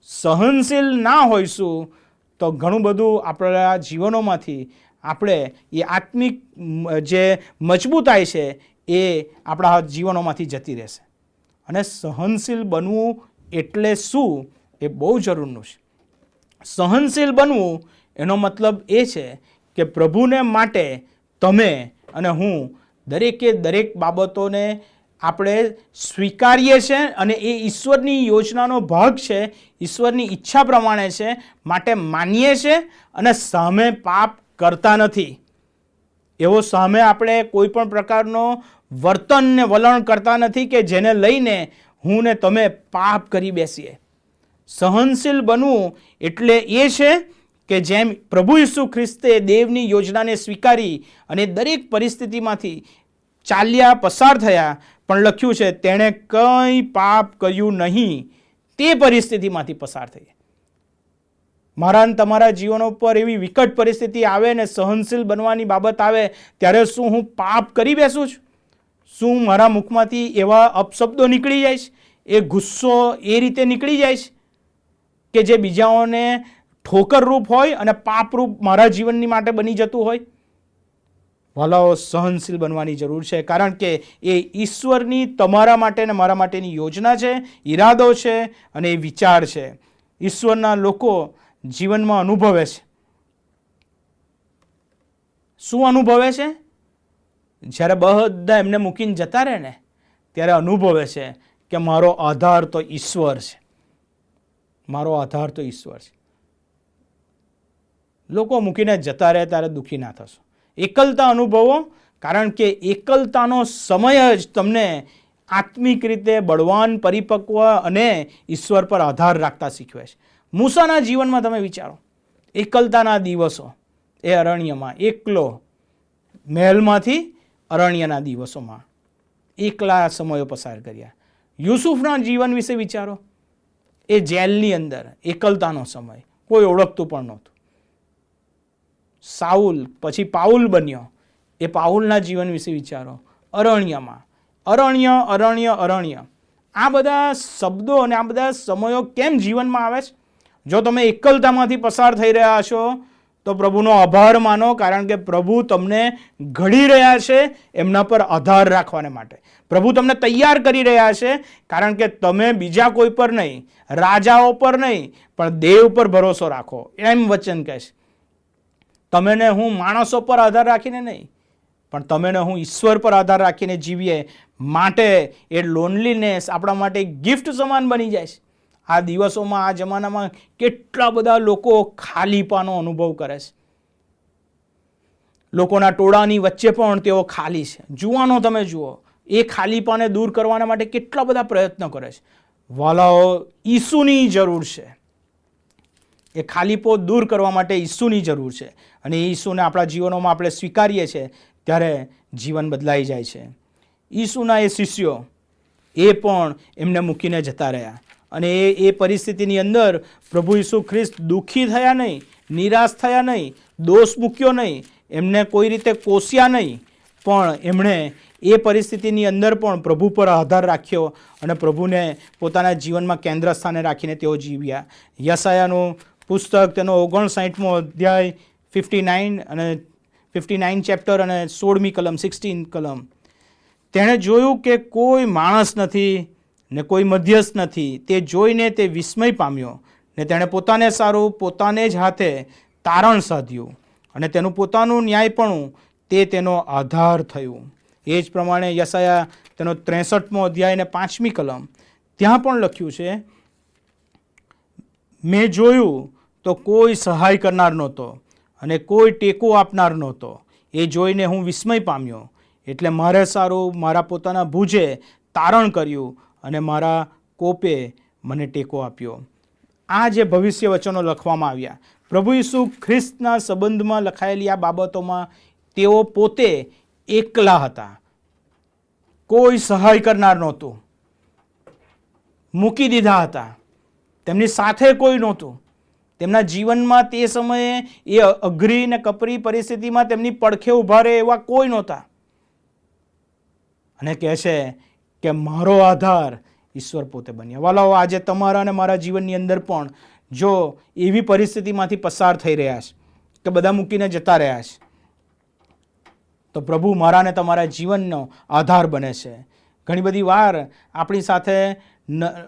સહનશીલ ના હોઈશું તો ઘણું બધું આપણા જીવનોમાંથી આપણે એ આત્મિક જે મજબૂતાઈ છે એ આપણા જીવનોમાંથી જતી રહેશે. અને સહનશીલ બનવું એટલે શું એ બહુ જરૂરનું છે. સહનશીલ બનવું એનો મતલબ એ છે કે પ્રભુને માટે તમે અને હું દરેક બાબતોને આપણે સ્વીકારીએ છીએ અને એ ઈશ્વરની યોજનાનો ભાગ છે, ઈશ્વરની ઈચ્છા પ્રમાણે છે માટે માનીએ છીએ અને સામે પાપ કરતા નથી. એવો સામે આપણે કોઈ પણ પ્રકારનો વર્તન ને વલણ કરતા નથી કે જેને લઈને હું ને તમે પાપ કરી બેસીએ. સહનશીલ બનવું એટલે એ છે કે જેમ પ્રભુ ઈસુ ખ્રિસ્તે દેવની યોજનાને સ્વીકારી અને દરેક પરિસ્થિતિમાંથી ચાલ્યા પસાર થયા, પણ લખ્યું છે તેણે કંઈ પાપ કર્યું નહીં, તે પરિસ્થિતિમાંથી પસાર થઈ. મારા અને તમારા જીવનો પર એવી વિકટ પરિસ્થિતિ આવે ને સહનશીલ બનવાની બાબત આવે ત્યારે શું હું પાપ કરી બેસું છું? શું મારા મુખમાંથી એવા અપશબ્દો નીકળી જાય છે, એ ગુસ્સો એ રીતે નીકળી જાય છે કે જે બીજાઓને ઠોકરરૂપ હોય અને પાપરૂપ મારા જીવનની માટે બની જતું હોય? ભલાઓ, સહનશીલ બનવાની જરૂર છે, કારણ કે એ ઈશ્વરની તમારા માટે અને મારા માટેની યોજના છે, ઈરાદો છે અને એ વિચાર છે. ઈશ્વરના લોકો જીવનમાં અનુભવે છે. શું અનુભવે છે? જ્યારે બધા એમને મૂકીને જતા રહે ને ત્યારે અનુભવે છે કે મારો આધાર તો ઈશ્વર છે, મારો આધાર તો ઈશ્વર છે. લોકો મૂકીને જતા રહે ત્યારે દુઃખી ના થશો. એકલતા અનુભવો, કારણ કે એકલતાનો સમય જ તમને આત્મિક રીતે બળવાન, પરિપક્વ અને ઈશ્વર પર આધાર રાખતા શીખવે છે. મૂસાના જીવનમાં તમે વિચારો, એકલતાના દિવસો, એ અરણ્યમાં એકલો, મહેલમાંથી અરણ્યના દિવસોમાં એકલા સમયો પસાર કર્યા. યુસુફના જીવન વિશે વિચારો, એ જેલની અંદર એકલતાનો સમય, કોઈ ઓળખતું પણ નહોતું. સાઉલ પછી પાઉલ બન્યો, એ પાઉલના જીવન વિશે વિચારો, અરણ્યમાં. અરણ્ય, અરણ્ય, અરણ્ય. આ બધા શબ્દો અને આ બધા સમયો કેમ જીવનમાં આવે છે? જો તમે એકલતામાંથી પસાર થઈ રહ્યા છો તો પ્રભુનો આભાર માનો, કારણ કે પ્રભુ તમને ઘડી રહ્યા છે એમના પર આધાર રાખવાને માટે. પ્રભુ તમને તૈયાર કરી રહ્યા છે, કારણ કે તમે બીજા કોઈ પર નહીં, રાજાઓ પર નહીં, પણ દેવ પર ભરોસો રાખો, એમ વચન કહે છે. તમે ને હું માણસો પર આધાર રાખીને નહીં, પણ તમે ને હું ઈશ્વર પર આધાર રાખીને જીવીએ, માટે એ લોનલીનેસ આપણા માટે ગિફ્ટ સમાન બની જાય છે. આ દિવસોમાં, આ જમાનામાં કેટલા બધા લોકો ખાલીપાનો અનુભવ કરે છે. લોકોના ટોળાની વચ્ચે પણ તેઓ ખાલી છે. જુવાનો તમે જુઓ, એ ખાલીપાને દૂર કરવાના માટે કેટલા બધા પ્રયત્નો કરે છે. વાલાઓ, ઈસુની જરૂર છે. એ ખાલીપો દૂર કરવા માટે ઈસુની જરૂર છે, અને ઈસુને આપણા જીવનોમાં આપણે સ્વીકારીએ છીએ ત્યારે જીવન બદલાઈ જાય છે. ઈસુના એ શિષ્યો, એ પણ એમને મૂકીને જતા રહ્યા, અને એ પરિસ્થિતિની અંદર પ્રભુ ઈસુ ખ્રિસ્ત દુઃખી થયા નહીં, નિરાશ થયા નહીં, દોષ મૂક્યો નહીં, એમને કોઈ રીતે કોસ્યા નહીં, પણ એમણે એ પરિસ્થિતિની અંદર પણ પ્રભુ પર આધાર રાખ્યો અને પ્રભુને પોતાના જીવનમાં કેન્દ્ર સ્થાને રાખીને તેઓ જીવ્યા. યશાયાનું પુસ્તક, તેનો 59મો અધ્યાય 59 અને 59 ચેપ્ટર અને 16મી કલમ, 16 કલમ. તેણે જોયું કે કોઈ માણસ નથી ને કોઈ મધ્યસ્થ નથી, તે જોઈને તે વિસ્મય પામ્યો, ને તેણે પોતાને સારું પોતાને જ હાથે તારણ સાધ્યું, અને તેનું પોતાનું ન્યાયપણું તે તેનો આધાર થયું. એ જ પ્રમાણે યશાયા તેનો 63મો અધ્યાય ને 5મી કલમ, ત્યાં પણ લખ્યું છે, મેં જોયું તો કોઈ સહાય કરનાર નહોતો અને કોઈ ટેકો આપનાર નહોતો, એ જોઈને હું વિસ્મય પામ્યો, એટલે મારે સારું મારા પોતાના ભુજે તારણ કર્યું અને મારા કોપે મને ટેકો આપ્યો. આ જે ભવિષ્ય વચનો લખવામાં આવ્યા, પ્રભુ ઈસુ ખ્રિસ્તના સંબંધમાં લખાયેલી આ બાબતોમાં તેઓ પોતે એકલા હતા. કોઈ સહાય કરનાર નહોતું, મૂકી દીધા હતા, તેમની સાથે કોઈ નહોતું. તેમના જીવનમાં તે સમયે એ અઘરી ને કપરી પરિસ્થિતિમાં તેમની પડખે ઊભા રહે એવા કોઈ નહોતા. અને કહે છે કે મારો આધાર ઈશ્વર પોતે બન્યા. વાલાઓ, આજે તમારા અને મારા જીવનની અંદર પણ જો એવી પરિસ્થિતિમાંથી પસાર થઈ રહ્યા છે કે બધા મૂકીને જતા રહ્યા છે, તો પ્રભુ મારા ને તમારા જીવનનો આધાર બને છે. ઘણી બધી વાર આપણી સાથે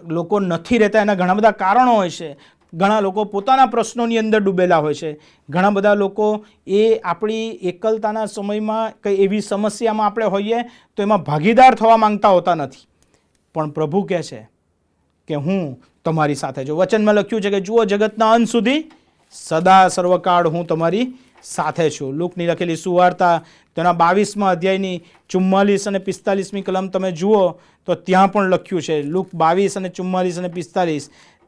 લોકો નથી રહેતા, એના ઘણા બધા કારણો હોય છે. ઘણા લોકો પોતાના પ્રશ્નોની અંદર ડૂબેલા હોય છે. ઘણા બધા લોકો એ આપણી એકલતાના સમયમાં કંઈ એવી સમસ્યામાં આપણે હોઈએ તો એમાં ભાગીદાર થવા માંગતા હોતા નથી. પણ પ્રભુ કહે છે કે હું તમારી સાથે છું. વચનમાં લખ્યું છે કે જુઓ, જગતના અંત સુધી સદા સર્વકાળ હું તમારી સાથે છું. લૂકની લખેલી સુવાર્તા તેના 22મા અધ્યાયની 44 અને 45મી કલમ તમે જુઓ તો ત્યાં પણ લખ્યું છે. લૂક 22 અને 44 અને 45,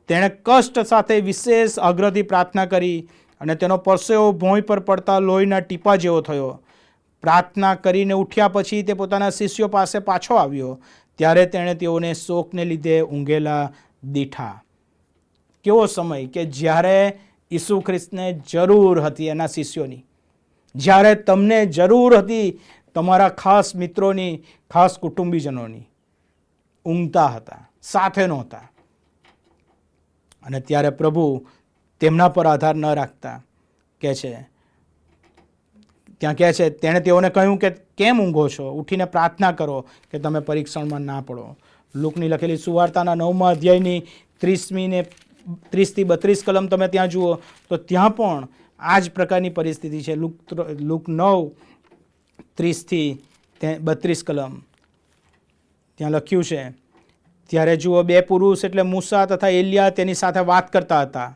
તેણે કષ્ટ સાથે વિશેષ આગ્રહથી પ્રાર્થના કરી અને તેનો પરસેવો ભોંય પર પડતા લોહીના ટીપા જેવો થયો. પ્રાર્થના કરીને ઉઠ્યા પછી તે પોતાના શિષ્યો પાસે પાછો આવ્યો. ત્યારે તેણે તેઓને શોકને લીધે ઊંઘેલા દીઠા. કેવો સમય કે જ્યારે ઈસુ ખ્રિસ્તને જરૂર હતી એના શિષ્યોની, જ્યારે તમને જરૂર હતી તમારા ખાસ મિત્રોની, ખાસ કુટુંબીજનોની. ઊંઘતા હતા, સાથે નહોતા. અને ત્યારે પ્રભુ તેમના પર આધાર ન રાખતા કહે છે, ત્યાં કહે છે, તેણે તેઓને કહ્યું કે કેમ ઊંઘો છો? ઉઠીને પ્રાર્થના કરો કે તમે પરીક્ષણમાં ના પડો. લૂકની લખેલી સુવાર્તાના 9મા અધ્યાયની 30મી ને 30 થી 32 કલમ તમે ત્યાં જુઓ તો ત્યાં પણ આ જ પ્રકારની પરિસ્થિતિ છે. લૂક 9 30 થી 32 કલમ ત્યાં લખ્યું છે, ત્યારે જુઓ, 2 પુરુષ એટલે મૂસા તથા એલિયા તેની સાથે વાત કરતા હતા.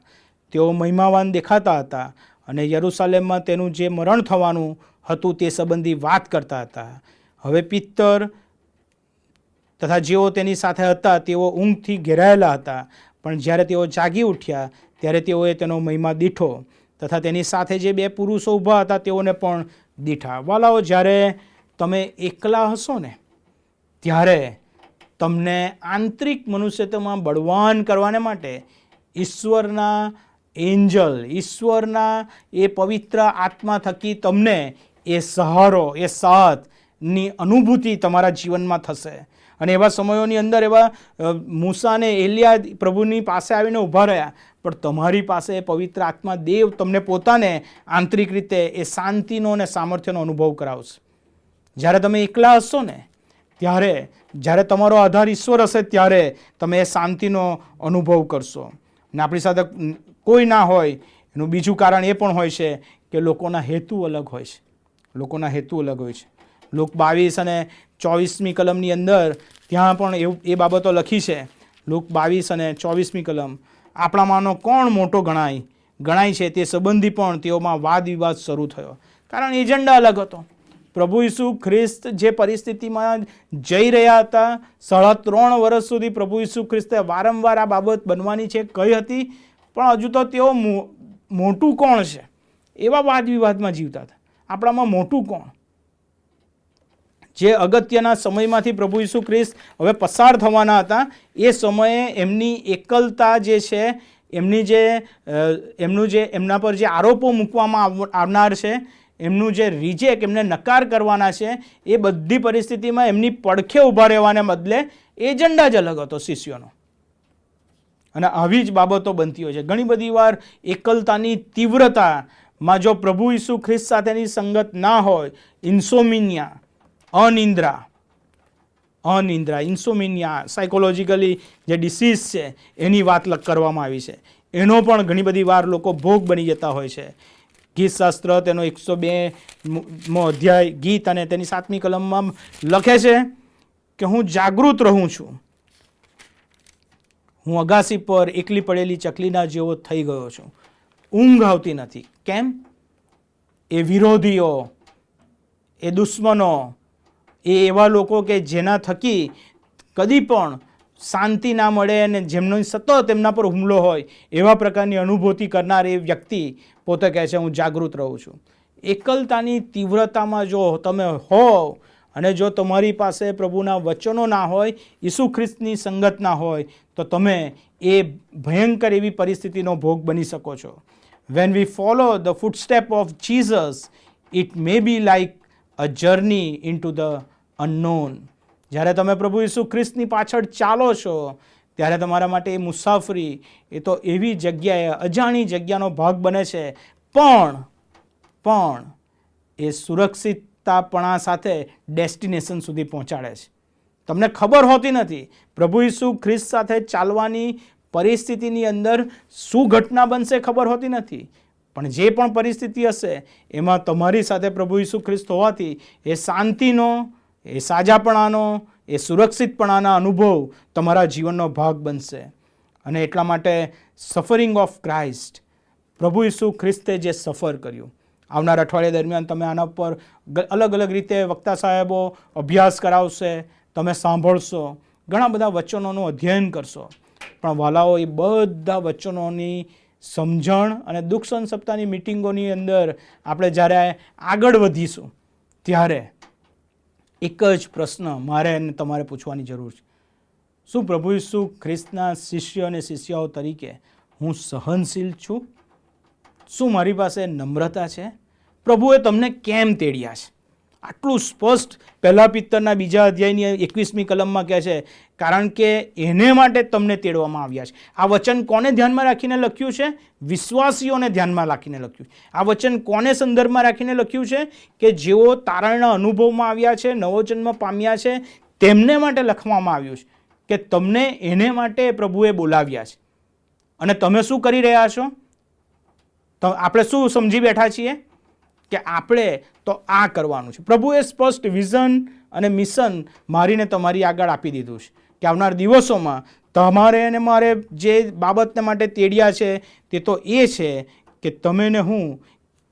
તેઓ મહિમાવાન દેખાતા હતા અને યરૂશાલેમમાં તેનું જે મરણ થવાનું હતું તે સંબંધી વાત કરતા હતા. હવે પિત્તર તથા જેઓ તેની સાથે હતા તેઓ ઊંઘથી ઘેરાયેલા હતા, પણ જ્યારે તેઓ જાગી ઉઠ્યા ત્યારે તેઓએ તેનો મહિમા દીઠો તથા તેની સાથે જે 2 પુરુષો ઊભા હતા તેઓને પણ દીઠા. વાલાઓ, જ્યારે તમે એકલા હશો ને ત્યારે તમને આંતરિક મનુષ્યત્વમાં બળવાન કરવાને માટે ઈશ્વરના એન્જલ, ઈશ્વરના એ પવિત્ર આત્મા થકી તમને એ સહારો, એ સાથની અનુભૂતિ તમારા જીવનમાં થશે. અને એવા સમયોની અંદર એવા મૂસા અને એલિયા પ્રભુની પાસે આવીને ઊભા રહ્યા, પણ તમારી પાસે પવિત્ર આત્મા દેવ તમને પોતાને આંતરિક રીતે એ શાંતિનો અને સામર્થ્યનો અનુભવ કરાવશે. જ્યારે તમે એકલા હશો ને ત્યારે, જ્યારે તમારો આધાર ઈશ્વર હશે ત્યારે તમે એ શાંતિનો અનુભવ કરશો. અને આપણી સાથે કોઈ ના હોય એનું બીજું કારણ એ પણ હોય છે કે લોકોના હેતુ અલગ હોય છે. લોકોના હેતુ અલગ હોય છે. લૂક 22 અને 24મી કલમની અંદર ત્યાં પણ એ બાબતો લખી છે. લૂક 22 અને 24મી કલમ, આપણામાંનો કોણ મોટો ગણાય છે તે સંબંધી પણ તેઓમાં વાદ વિવાદ શરૂ થયો. કારણ એજન્ડા અલગ હતો. પ્રભુ ઈસુ ખ્રિસ્ત જે પરિસ્થિતિમાં જઈ રહ્યા હતા, 3.5 વર્ષ સુધી પ્રભુ ઈસુ ખ્રિસ્તે વારંવાર આ બાબત બનવાની છે કહી હતી, પણ હજુ તો તેઓ મોટું કોણ છે એવા વાદ વિવાદમાં જીવતા હતા. આપણામાં મોટું કોણ? જે અગત્યના સમયમાંથી પ્રભુ ઈસુ ખ્રિસ્ત હવે પસાર થવાના હતા, એ સમયે એમની એકલતા જે છે, એમના પર જે આરોપો મૂકવામાં આવનાર છે, એમનું જે રિજેક્ટ, એમને નકાર કરવાના છે, એ બધી પરિસ્થિતિમાં એમની પડખે ઊભા રહેવાને બદલે એજન્ડા જ અલગ હતો શિષ્યોનો. અને આવી જ બાબતો બનતી હોય છે. ઘણી બધી વાર એકલતાની તીવ્રતામાં જો પ્રભુ ઈસુ ખ્રિસ્ત સાથેની સંગત ના હોય, ઇન્સોમિનિયા, અનિંદ્રા, ઇન્સોમિનિયા સાયકોલોજીકલી જે ડિસીઝ છે એની વાત કરવામાં આવી છે. એનો પણ ઘણી બધી વાર લોકો ભોગ બની જતા હોય છે. ગીતશાસ્ત્ર તેનો 102મો અધ્યાય ગીત અને તેની 7મી કલમમાં લખે છે કે હું જાગૃત રહું છું, હું અગાસી પર એકલી પડેલી ચકલીના જેવો થઈ ગયો છું. ઊંઘ આવતી નથી. કેમ? એ વિરોધીઓ, એ દુશ્મનો, એ એવા લોકો કે જેના થકી કદી પણ શાંતિ ના મળે અને જેમનો સતત એમના પર હુમલો હોય, એવા પ્રકારની અનુભૂતિ કરનાર એ વ્યક્તિ પોતે કહે છે હું જાગૃત રહું છું. એકલતાની તીવ્રતામાં જો તમે હોવ અને જો તમારી પાસે પ્રભુના વચનો ના હોય, ઈસુ ખ્રિસ્તની સંગત ના હોય, તો તમે એ ભયંકર એવી પરિસ્થિતિનો ભોગ બની શકો છો. When we follow the footstep of Jesus, it may be like a journey into the unknown. જ્યારે તમે પ્રભુ ઈસુ ખ્રિસ્તની પાછળ ચાલો છો ત્યારે તમારા માટે એ મુસાફરી એ તો એવી જગ્યાએ, અજાણી જગ્યાનો ભાગ બને છે, પણ એ સુરક્ષિત સસ્તાપણા સાથે ડેસ્ટિનેશન સુધી પહોંચાડે છે. તમને ખબર હોતી નથી પ્રભુ ઈસુ ખ્રિસ્ત સાથે ચાલવાની પરિસ્થિતિની અંદર શું ઘટના બનશે ખબર હોતી નથી, પણ જે પણ પરિસ્થિતિ હશે એમાં તમારી સાથે પ્રભુ ઈસુ ખ્રિસ્ત હોવાથી એ શાંતિનો, એ સાજાપણાનો, એ સુરક્ષિતપણાના અનુભવ તમારા જીવનનો ભાગ બનશે. અને એટલા માટે સફરિંગ ઓફ ક્રાઇસ્ટ, પ્રભુ ઈસુ ખ્રિસ્તે જે સફર કર્યું, આવનાર અઠવાડિયા દરમિયાન તમે આના પર અલગ અલગ રીતે વક્તા સાહેબો અભ્યાસ કરાવશે, તમે સાંભળશો, ઘણા બધા વચનોનું અધ્યયન કરશો. પણ વાલાઓ, એ બધા વચનોની સમજણ અને દુઃખ સહન સપ્તાહની મિટિંગોની અંદર આપણે જ્યારે આગળ વધીશું ત્યારે એક જ પ્રશ્ન મારે અને તમારે પૂછવાની જરૂર છે. શું પ્રભુ ઈસુ ખ્રિસ્તના શિષ્ય અને શિષ્યાઓ તરીકે હું સહનશીલ છું? શું મારી પાસે નમ્રતા છે? પ્રભુએ તમને કેમ તેડ્યા છે? આટલું સ્પષ્ટ પહેલા પિત્તરના 2 અધ્યાયની 21મી કલમમાં કહે છે, કારણ કે એને માટે તમને તેડવામાં આવ્યા છે. આ વચન કોને ધ્યાનમાં રાખીને લખ્યું છે? વિશ્વાસીઓને ધ્યાનમાં રાખીને લખ્યું છે. આ વચન કોને સંદર્ભમાં રાખીને લખ્યું છે? કે જેઓ તારણના અનુભવમાં આવ્યા છે, નવો જન્મ પામ્યા છે, તેમને માટે લખવામાં આવ્યું છે કે તમને એને માટે પ્રભુએ બોલાવ્યા છે. અને તમે શું કરી રહ્યા છો? તો આપણે શું સમજી બેઠા છીએ કે આપણે તો આ કરવાનું છે. પ્રભુએ સ્પષ્ટ વિઝન અને મિશન મારીને તમારી આગળ આપી દીધું છે કે આવનાર દિવસોમાં તમારે અને મારે જે બાબતને માટે તેડ્યા છે તે તો એ છે કે તમે ને હું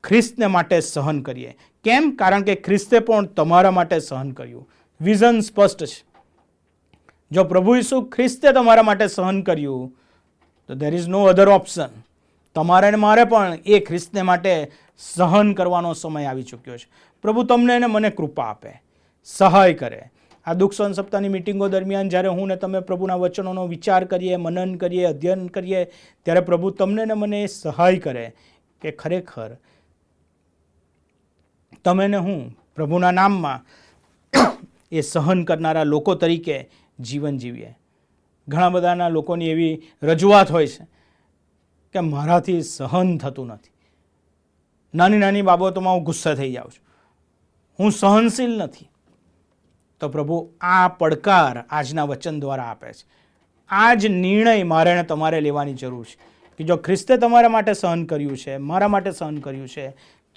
ખ્રિસ્તને માટે સહન કરીએ. કેમ? કારણ કે ખ્રિસ્તે પણ તમારા માટે સહન કર્યું. વિઝન સ્પષ્ટ છે. જો પ્રભુ ઈસુ ખ્રિસ્તે તમારા માટે સહન કર્યું તો there is no other option. તમારે અને મારે પણ એ ખ્રિસ્તને માટે સહન કરવાનો સમય આવી ચૂક્યો છે. પ્રભુ તમને અને મને કૃપા આપે, સહાય કરે. આ દુઃખ સહન સપ્તાહની મિટિંગો દરમિયાન જ્યારે હું ને તમે પ્રભુના વચનોનો વિચાર કરીએ, મનન કરીએ, અધ્યયન કરીએ, ત્યારે પ્રભુ તમને ને મને સહાય કરે કે ખરેખર તમે ને હું પ્રભુના નામમાં એ સહન કરનારા લોકો તરીકે જીવન જીવીએ. ઘણા બધાના લોકોની એવી રજૂઆત હોય છે કે મારાથી સહન થતું નથી, નાની નાની બાબતોમાં હું ગુસ્સે થઈ જાઉં છું, હું સહનશીલ નથી. તો પ્રભુ આ પડકાર આજના વચન દ્વારા આપે છે. આ જ નિર્ણય મારે અને તમારે લેવાની જરૂર છે કે જો ખ્રિસ્તે તમારા માટે સહન કર્યું છે, મારા માટે સહન કર્યું છે,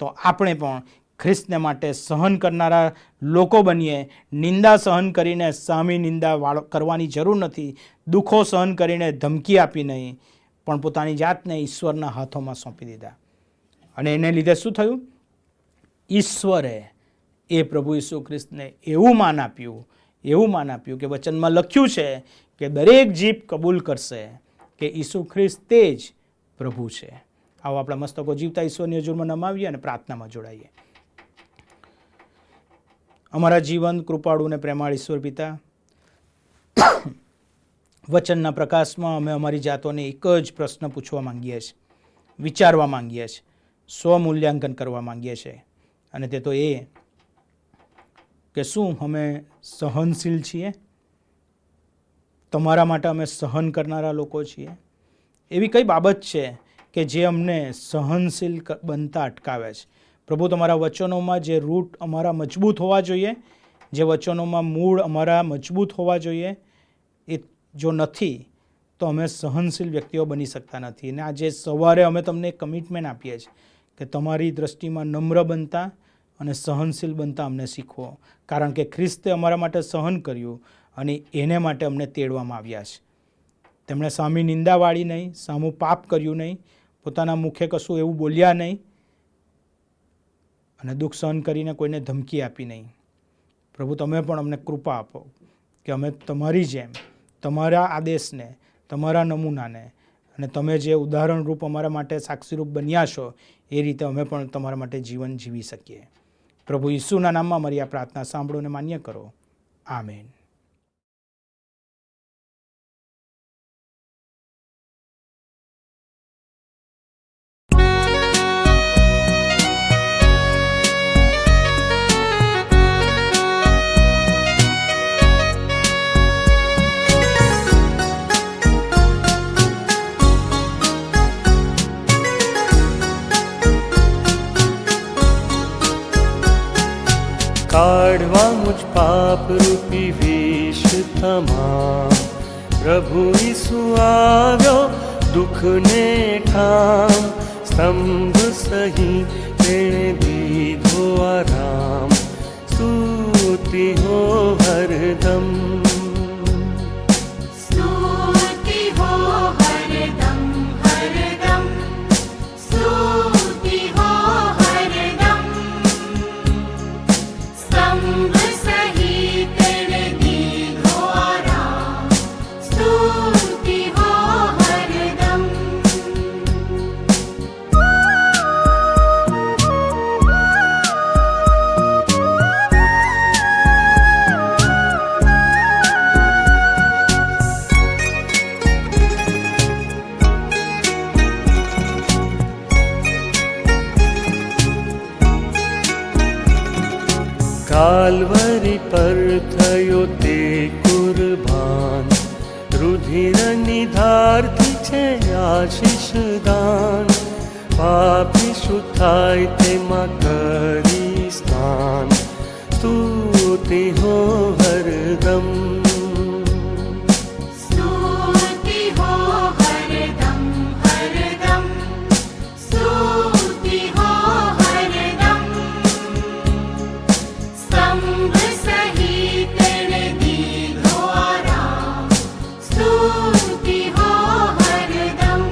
તો આપણે પણ ખ્રિસ્તને માટે સહન કરનારા લોકો બનીએ. નિંદા સહન કરીને સામી નિંદા કરવાની જરૂર નથી. દુઃખો સહન કરીને ધમકી આપી નહીં, પણ પોતાની જાતને ઈશ્વરના હાથોમાં સોંપી દીધા. અને એને લીધે શું થયું? ઈશ્વરે એ પ્રભુ ઈસુ ખ્રિસ્તને એવું માન આપ્યું કે વચનમાં લખ્યું છે કે દરેક જીભ કબૂલ કરશે કે ઈસુ ખ્રિસ્ત તે જ પ્રભુ છે. આવો આપણા મસ્તકો જીવતા ઈશ્વરની હજુરમાં નમાવીએ અને પ્રાર્થનામાં જોડાઈએ. અમારા જીવન કૃપાળુ અને પ્રેમાળ ઈશ્વર પિતા, વચનના પ્રકાશમાં અમે અમારી જાતોને એક જ પ્રશ્ન પૂછવા માંગીએ છીએ, વિચારવા માંગીએ છીએ, સ્વમૂલ્યાંકન કરવા માંગીએ છીએ. અને તે તો એ કે શું અમે સહનશીલ છીએ? તમારા માટે અમે સહન કરનારા લોકો છીએ? એવી કઈ બાબત છે કે જે અમને સહનશીલ બનતા અટકાવે છે? પ્રભુ, તમારા વચનોમાં જે રૂટ અમારા મજબૂત હોવા જોઈએ, જે વચનોમાં મૂળ અમારા મજબૂત હોવા જોઈએ, એ જો નથી તો અમે સહનશીલ વ્યક્તિઓ બની શકતા નથી. અને આજે સવારે અમે તમને કમિટમેન્ટ આપીએ છીએ કે તમારી દ્રષ્ટિમાં નમ્ર બનતા અને સહનશીલ બનતા અમને શીખવો, કારણ કે ખ્રિસ્તે અમારા માટે સહન કર્યું અને એને માટે અમને તેડવામાં આવ્યા છે. તેમણે સામી નિંદા વાળી નહીં, સામું પાપ કર્યું નહીં, પોતાના મુખે કશું એવું બોલ્યા નહીં અને દુઃખ સહન કરીને કોઈને ધમકી આપી નહીં. પ્રભુ, તમે પણ અમને કૃપા આપો કે અમે તમારી જેમ તમારા આદેશને, તમારા નમૂનાને અને તમે જે ઉદાહરણરૂપ અમારા માટે સાક્ષીરૂપ બન્યા છો એ રીતે અમે પણ તમારા માટે જીવન જીવી શકીએ. પ્રભુ ઈસુના નામમાં મારી આ પ્રાર્થના સાંભળો અને માન્ય કરો. આમેન.
काढ़वा मुझ पाप रूपी वेश तमाम प्रभु ईसु આવ્યો દુઃખને ઠામ સ્તંભ સહી તેણે દીધો આરામ સ્તુતિ હો હરદમ
स्तुति हो हरदम हरदम स्तुति हो हरदम स्तंभ सहित तेरे दीधो आराम स्तुति हो हरदम
કાલ્વરી પર થયો તે કુરબાન રુધિરની ધારથી છે આશીષ દાન પાપી શું થાય તેમાં કરી સ્નાન સ્તુતિ હો હરદમ
स्तुति हो हरदम हरदम स्तुति हो हरदम स्तंभ सहित तेरे दीधो आराम स्तुति हो हरदम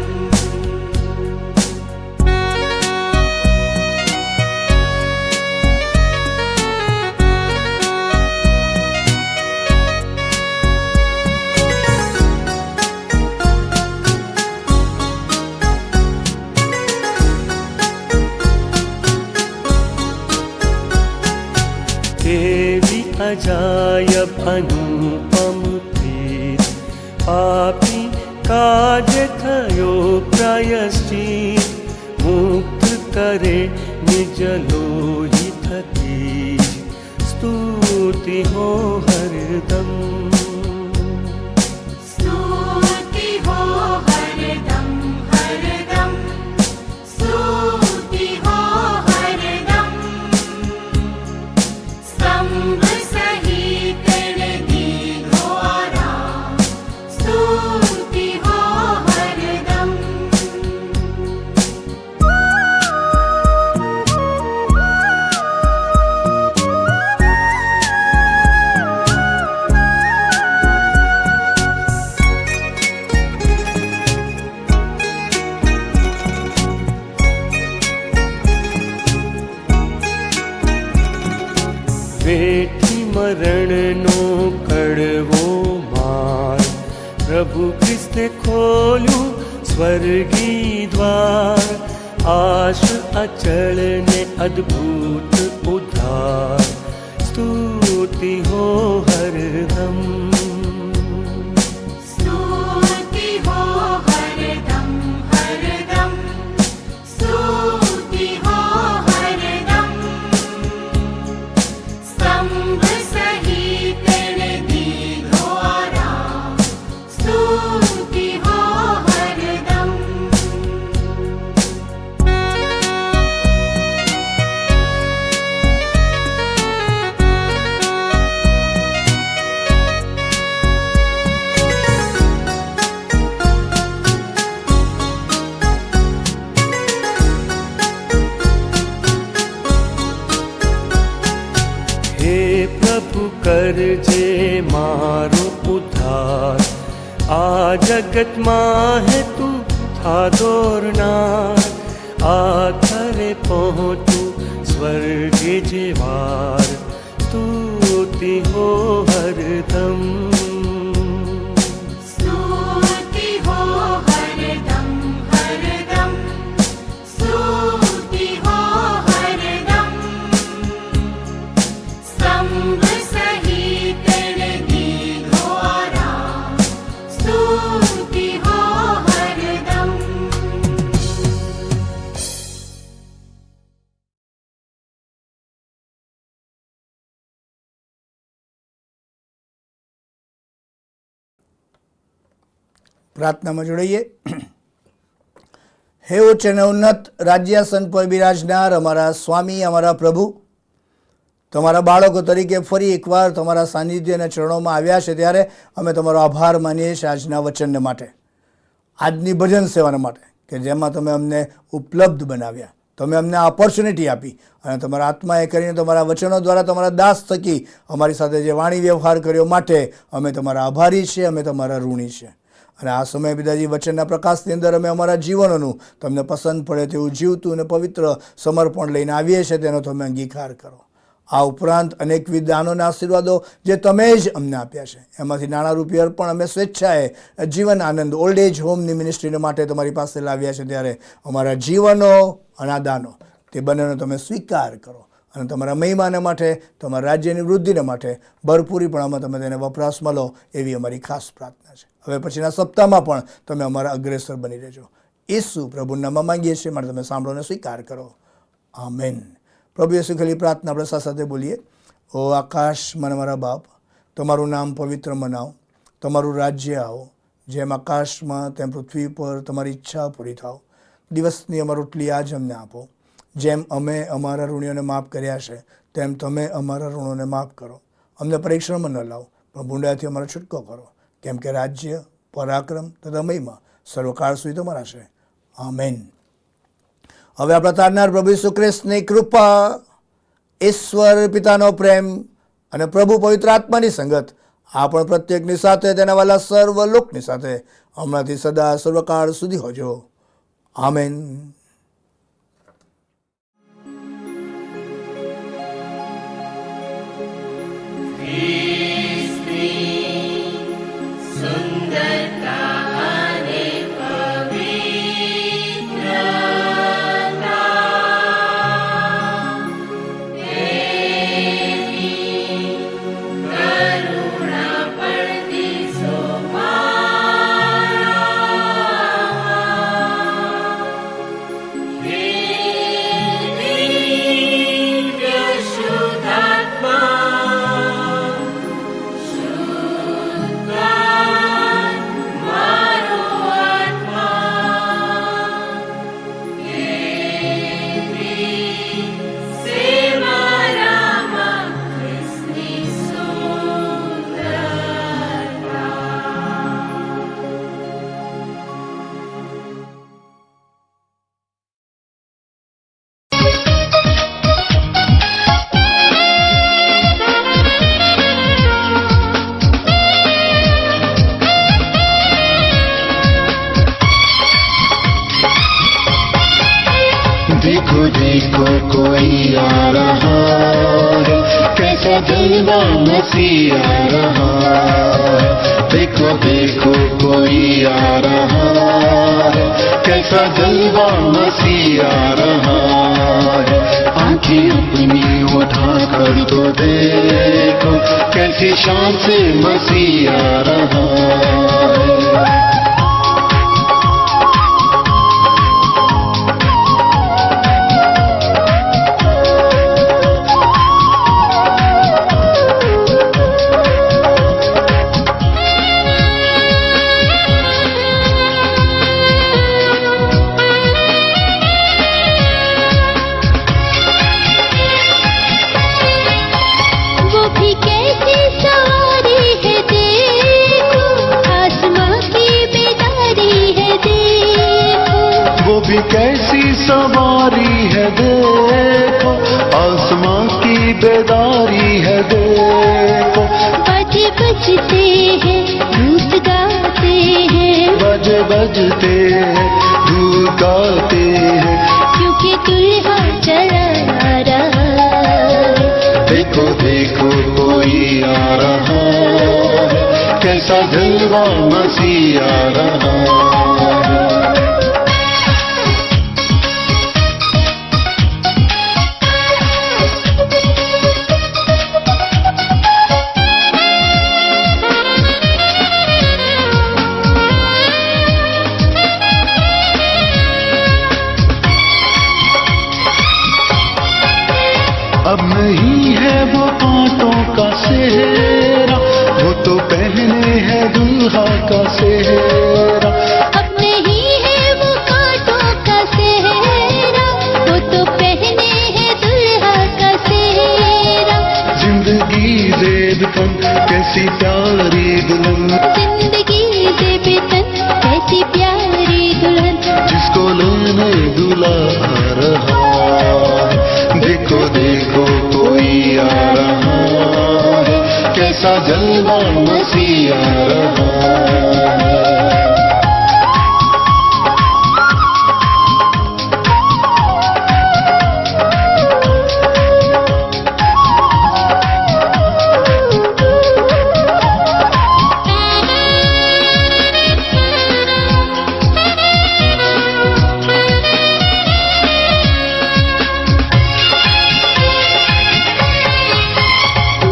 કેવી અજાયબ અનુપમ પ્રીત પાપી કાજે થયો પ્રાયશ્ચિત મુક્ત કરે નિજ લોહિતથી સ્તુતિ હો હરદમ
स्तुति हो हरदम हरदम स्तुति हो हरदम स्तंभ सहित तेरे दीधो आराम स्तुति हो हरदम
વેઠી મરણનો કડવો માર પ્રભુ ખ્રિસ્તે ખોલ્યું સ્વર્ગી દ્વાર આશ અચળ ને અદ્ભુત ઉદ્ધાર સ્તુતિ હો હરદમ
स्तुति हो हरदम हरदम स्तुति हो हरदम स्तंभ सहित तेरे दीधो आराम स्तुति हो हरदम
હે પ્રભુ કરજે મારો ઉદ્ધાર આ જગતમાં હે તું થા દોરનાર આખરે પહોંચું સ્વર્ગે જેવાર સ્તુતિ હો હરદમ
स्तुति हो हरदम हरदम स्तुति हो हरदम स्तंभ सहित तेरे दीधो आराम स्तुति हो हरदम
પ્રાર્થનામાં જોડાઈએ. હે ઉચ્ચ અને ઉન્નત રાજ્યાસન પર બિરાજનાર અમારા સ્વામી, અમારા પ્રભુ, તમારા બાળકો તરીકે ફરી એકવાર તમારા સાનિધ્ય અને ચરણોમાં આવ્યા છે, ત્યારે અમે તમારો આભાર માનીએ છીએ આજના વચનને માટે, આજની ભજન સેવાના માટે, કે જેમાં તમે અમને ઉપલબ્ધ બનાવ્યા, તમે અમને ઓપોર્ચ્યુનિટી આપી અને તમારા આત્માએ કરીને તમારા વચનો દ્વારા તમારા દાસ થકી અમારી સાથે જે વાણી વ્યવહાર કર્યો માટે અમે તમારા આભારી છીએ, અમે તમારા ઋણી છીએ. અને આ સમય પિતાજી વચનના પ્રકાશની અંદર અમે અમારા જીવનોનું તમને પસંદ પડે તેવું જીવતું અને પવિત્ર સમર્પણ લઈને આવીએ છીએ, તેનો તમે અંગીકાર કરો. આ ઉપરાંત અનેકવિધ દાનોના આશીર્વાદો જે તમે જ અમને આપ્યા છે, એમાંથી નાણાંરૂપી અર્પણ અમે સ્વેચ્છાએ જીવન આનંદ ઓલ્ડ એજ હોમની મિનિસ્ટ્રીને માટે તમારી પાસે લાવ્યા છે, ત્યારે અમારા જીવનો અને આ દાનો તે બંનેનો તમે સ્વીકાર કરો અને તમારા મહિમાને માટે, તમારા રાજ્યની વૃદ્ધિને માટે ભરપૂરીપણામાં તમે તેને વપરાશમાં લો, એવી અમારી ખાસ પ્રાર્થના છે. હવે પછીના સપ્તાહમાં પણ તમે અમારા અગ્રેસર બની રહેજો. ઈસુ પ્રભુના નામમાં માંગીએ છીએ, માટે તમે સાંભળોને સ્વીકાર કરો. આમેન. પ્રભુ યેસુ ખાલી પ્રાર્થના આપણે સાથે બોલીએ. ઓ આકાશમાં મારા બાપ, તમારું નામ પવિત્ર મનાવો, તમારું રાજ્ય આવો, જેમ આકાશમાં તેમ પૃથ્વી પર તમારી ઈચ્છા પૂરી થાવ. દિવસની અમારી રોટલી આજ અમને આપો, જેમ અમે અમારા ઋણીઓને માફ કર્યા છે તેમ તમે અમારા ઋણોને માફ કરો. અમને પરીક્ષણમાં ન લાવો, પણ બુંડાથી અમારો છૂટકો કરો, કેમ કે રાજ્ય, પરાક્રમ તથા મહિમા સર્વકાળ સુધી તમારા છે. આમેન. હવે આપણા તારનાર પ્રભુ ઈસુ ખ્રિસ્તની કૃપા, ઈશ્વર પિતાનો પ્રેમ અને પ્રભુ પવિત્ર આત્માની સંગત આપણ પ્રત્યેકની સાથે, તેના વાલા સર્વ લોકની સાથે હમણાંથી સદા સર્વકાળ સુધી હોજો. આમેન.
देखो देखो कोई आ रहा है, कैसा जलवा मसीह आ रहा है. देखो देखो कोई आ रहा है, कैसा जलवा मसीह आ रहा है. आंखें अपनी उठा कर तो देखो, कैसी शान से मसीह आ रहा है. भी कैसी सवारी है देखो, आसमां की बेदारी है देखो.
बजे बजते हैं धूप गाते हैं,
बजे बजते हैं धूप गाते हैं,
क्योंकि दुल्हा चला आ रहा है.
देखो देखो कोई आ रहा है, कैसा जलवा मसीह आ रहा है. अब नहीं है वो कांटों का सेहरा, वो तो पहने है दुल्हा का सेहरा.
अब नहीं है वो कांटों का सेहरा, वो तो पहने है दुल्हा का सेहरा.
कैसी प्यारी दुल्हन,
जिंदगी से बेतन कैसी प्यारी दुल्हन,
जिसको लेने दूल्हा आ रहा है। देखो देखो कोई आ रहा है, कैसा जलवा मसीह आ रहा है।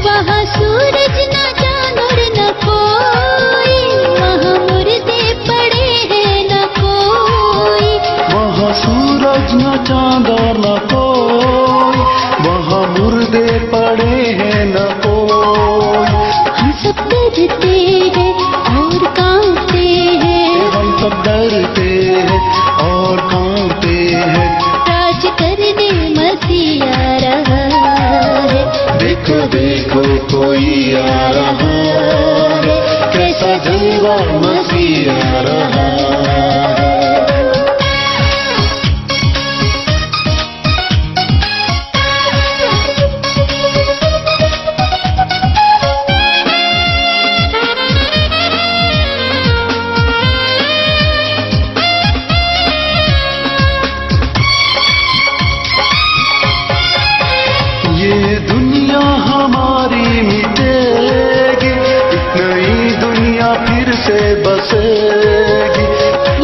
वहाँ सूरज न चांद और न कोई, वहाँ मुर्दे पड़े हैं न कोई,
वहाँ सूरज न चांद और न कोई, वहाँ मुर्दे पड़े हैं न कोई।
हम सब डरते हैं और कांपते हैं,
हम सब डरते हैं और कांपते हैं।
राज करने मसीह आ रहा है।
देखो देखो कोई आ रहा है, कैसा जलवा मसीह आ रहा है। ये दुनिया हमारी मिटेगी, एक नई दुनिया फिर से बसेगी।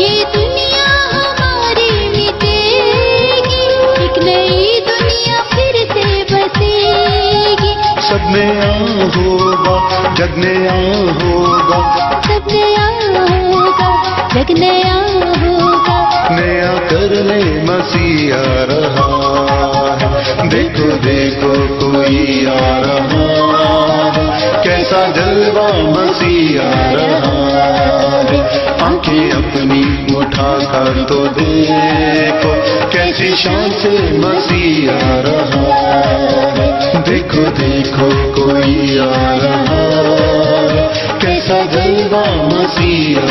ये दुनिया हमारी मिटेगी, एक नई दुनिया फिर से बसेगी।
सब नया होगा, जग नया होगा,
सब नया होगा, जग नया होगा,
नया करने मसीह आ रहा है। देखो देखो कोई आ रहा है, कैसा जलवा मसीह आ रहा है। आंखें अपनी उठा कर तो देखो, कैसी शान से मसीह आ रहा है। देखो देखो कोई आ रहा है, कैसा जलवा मसीह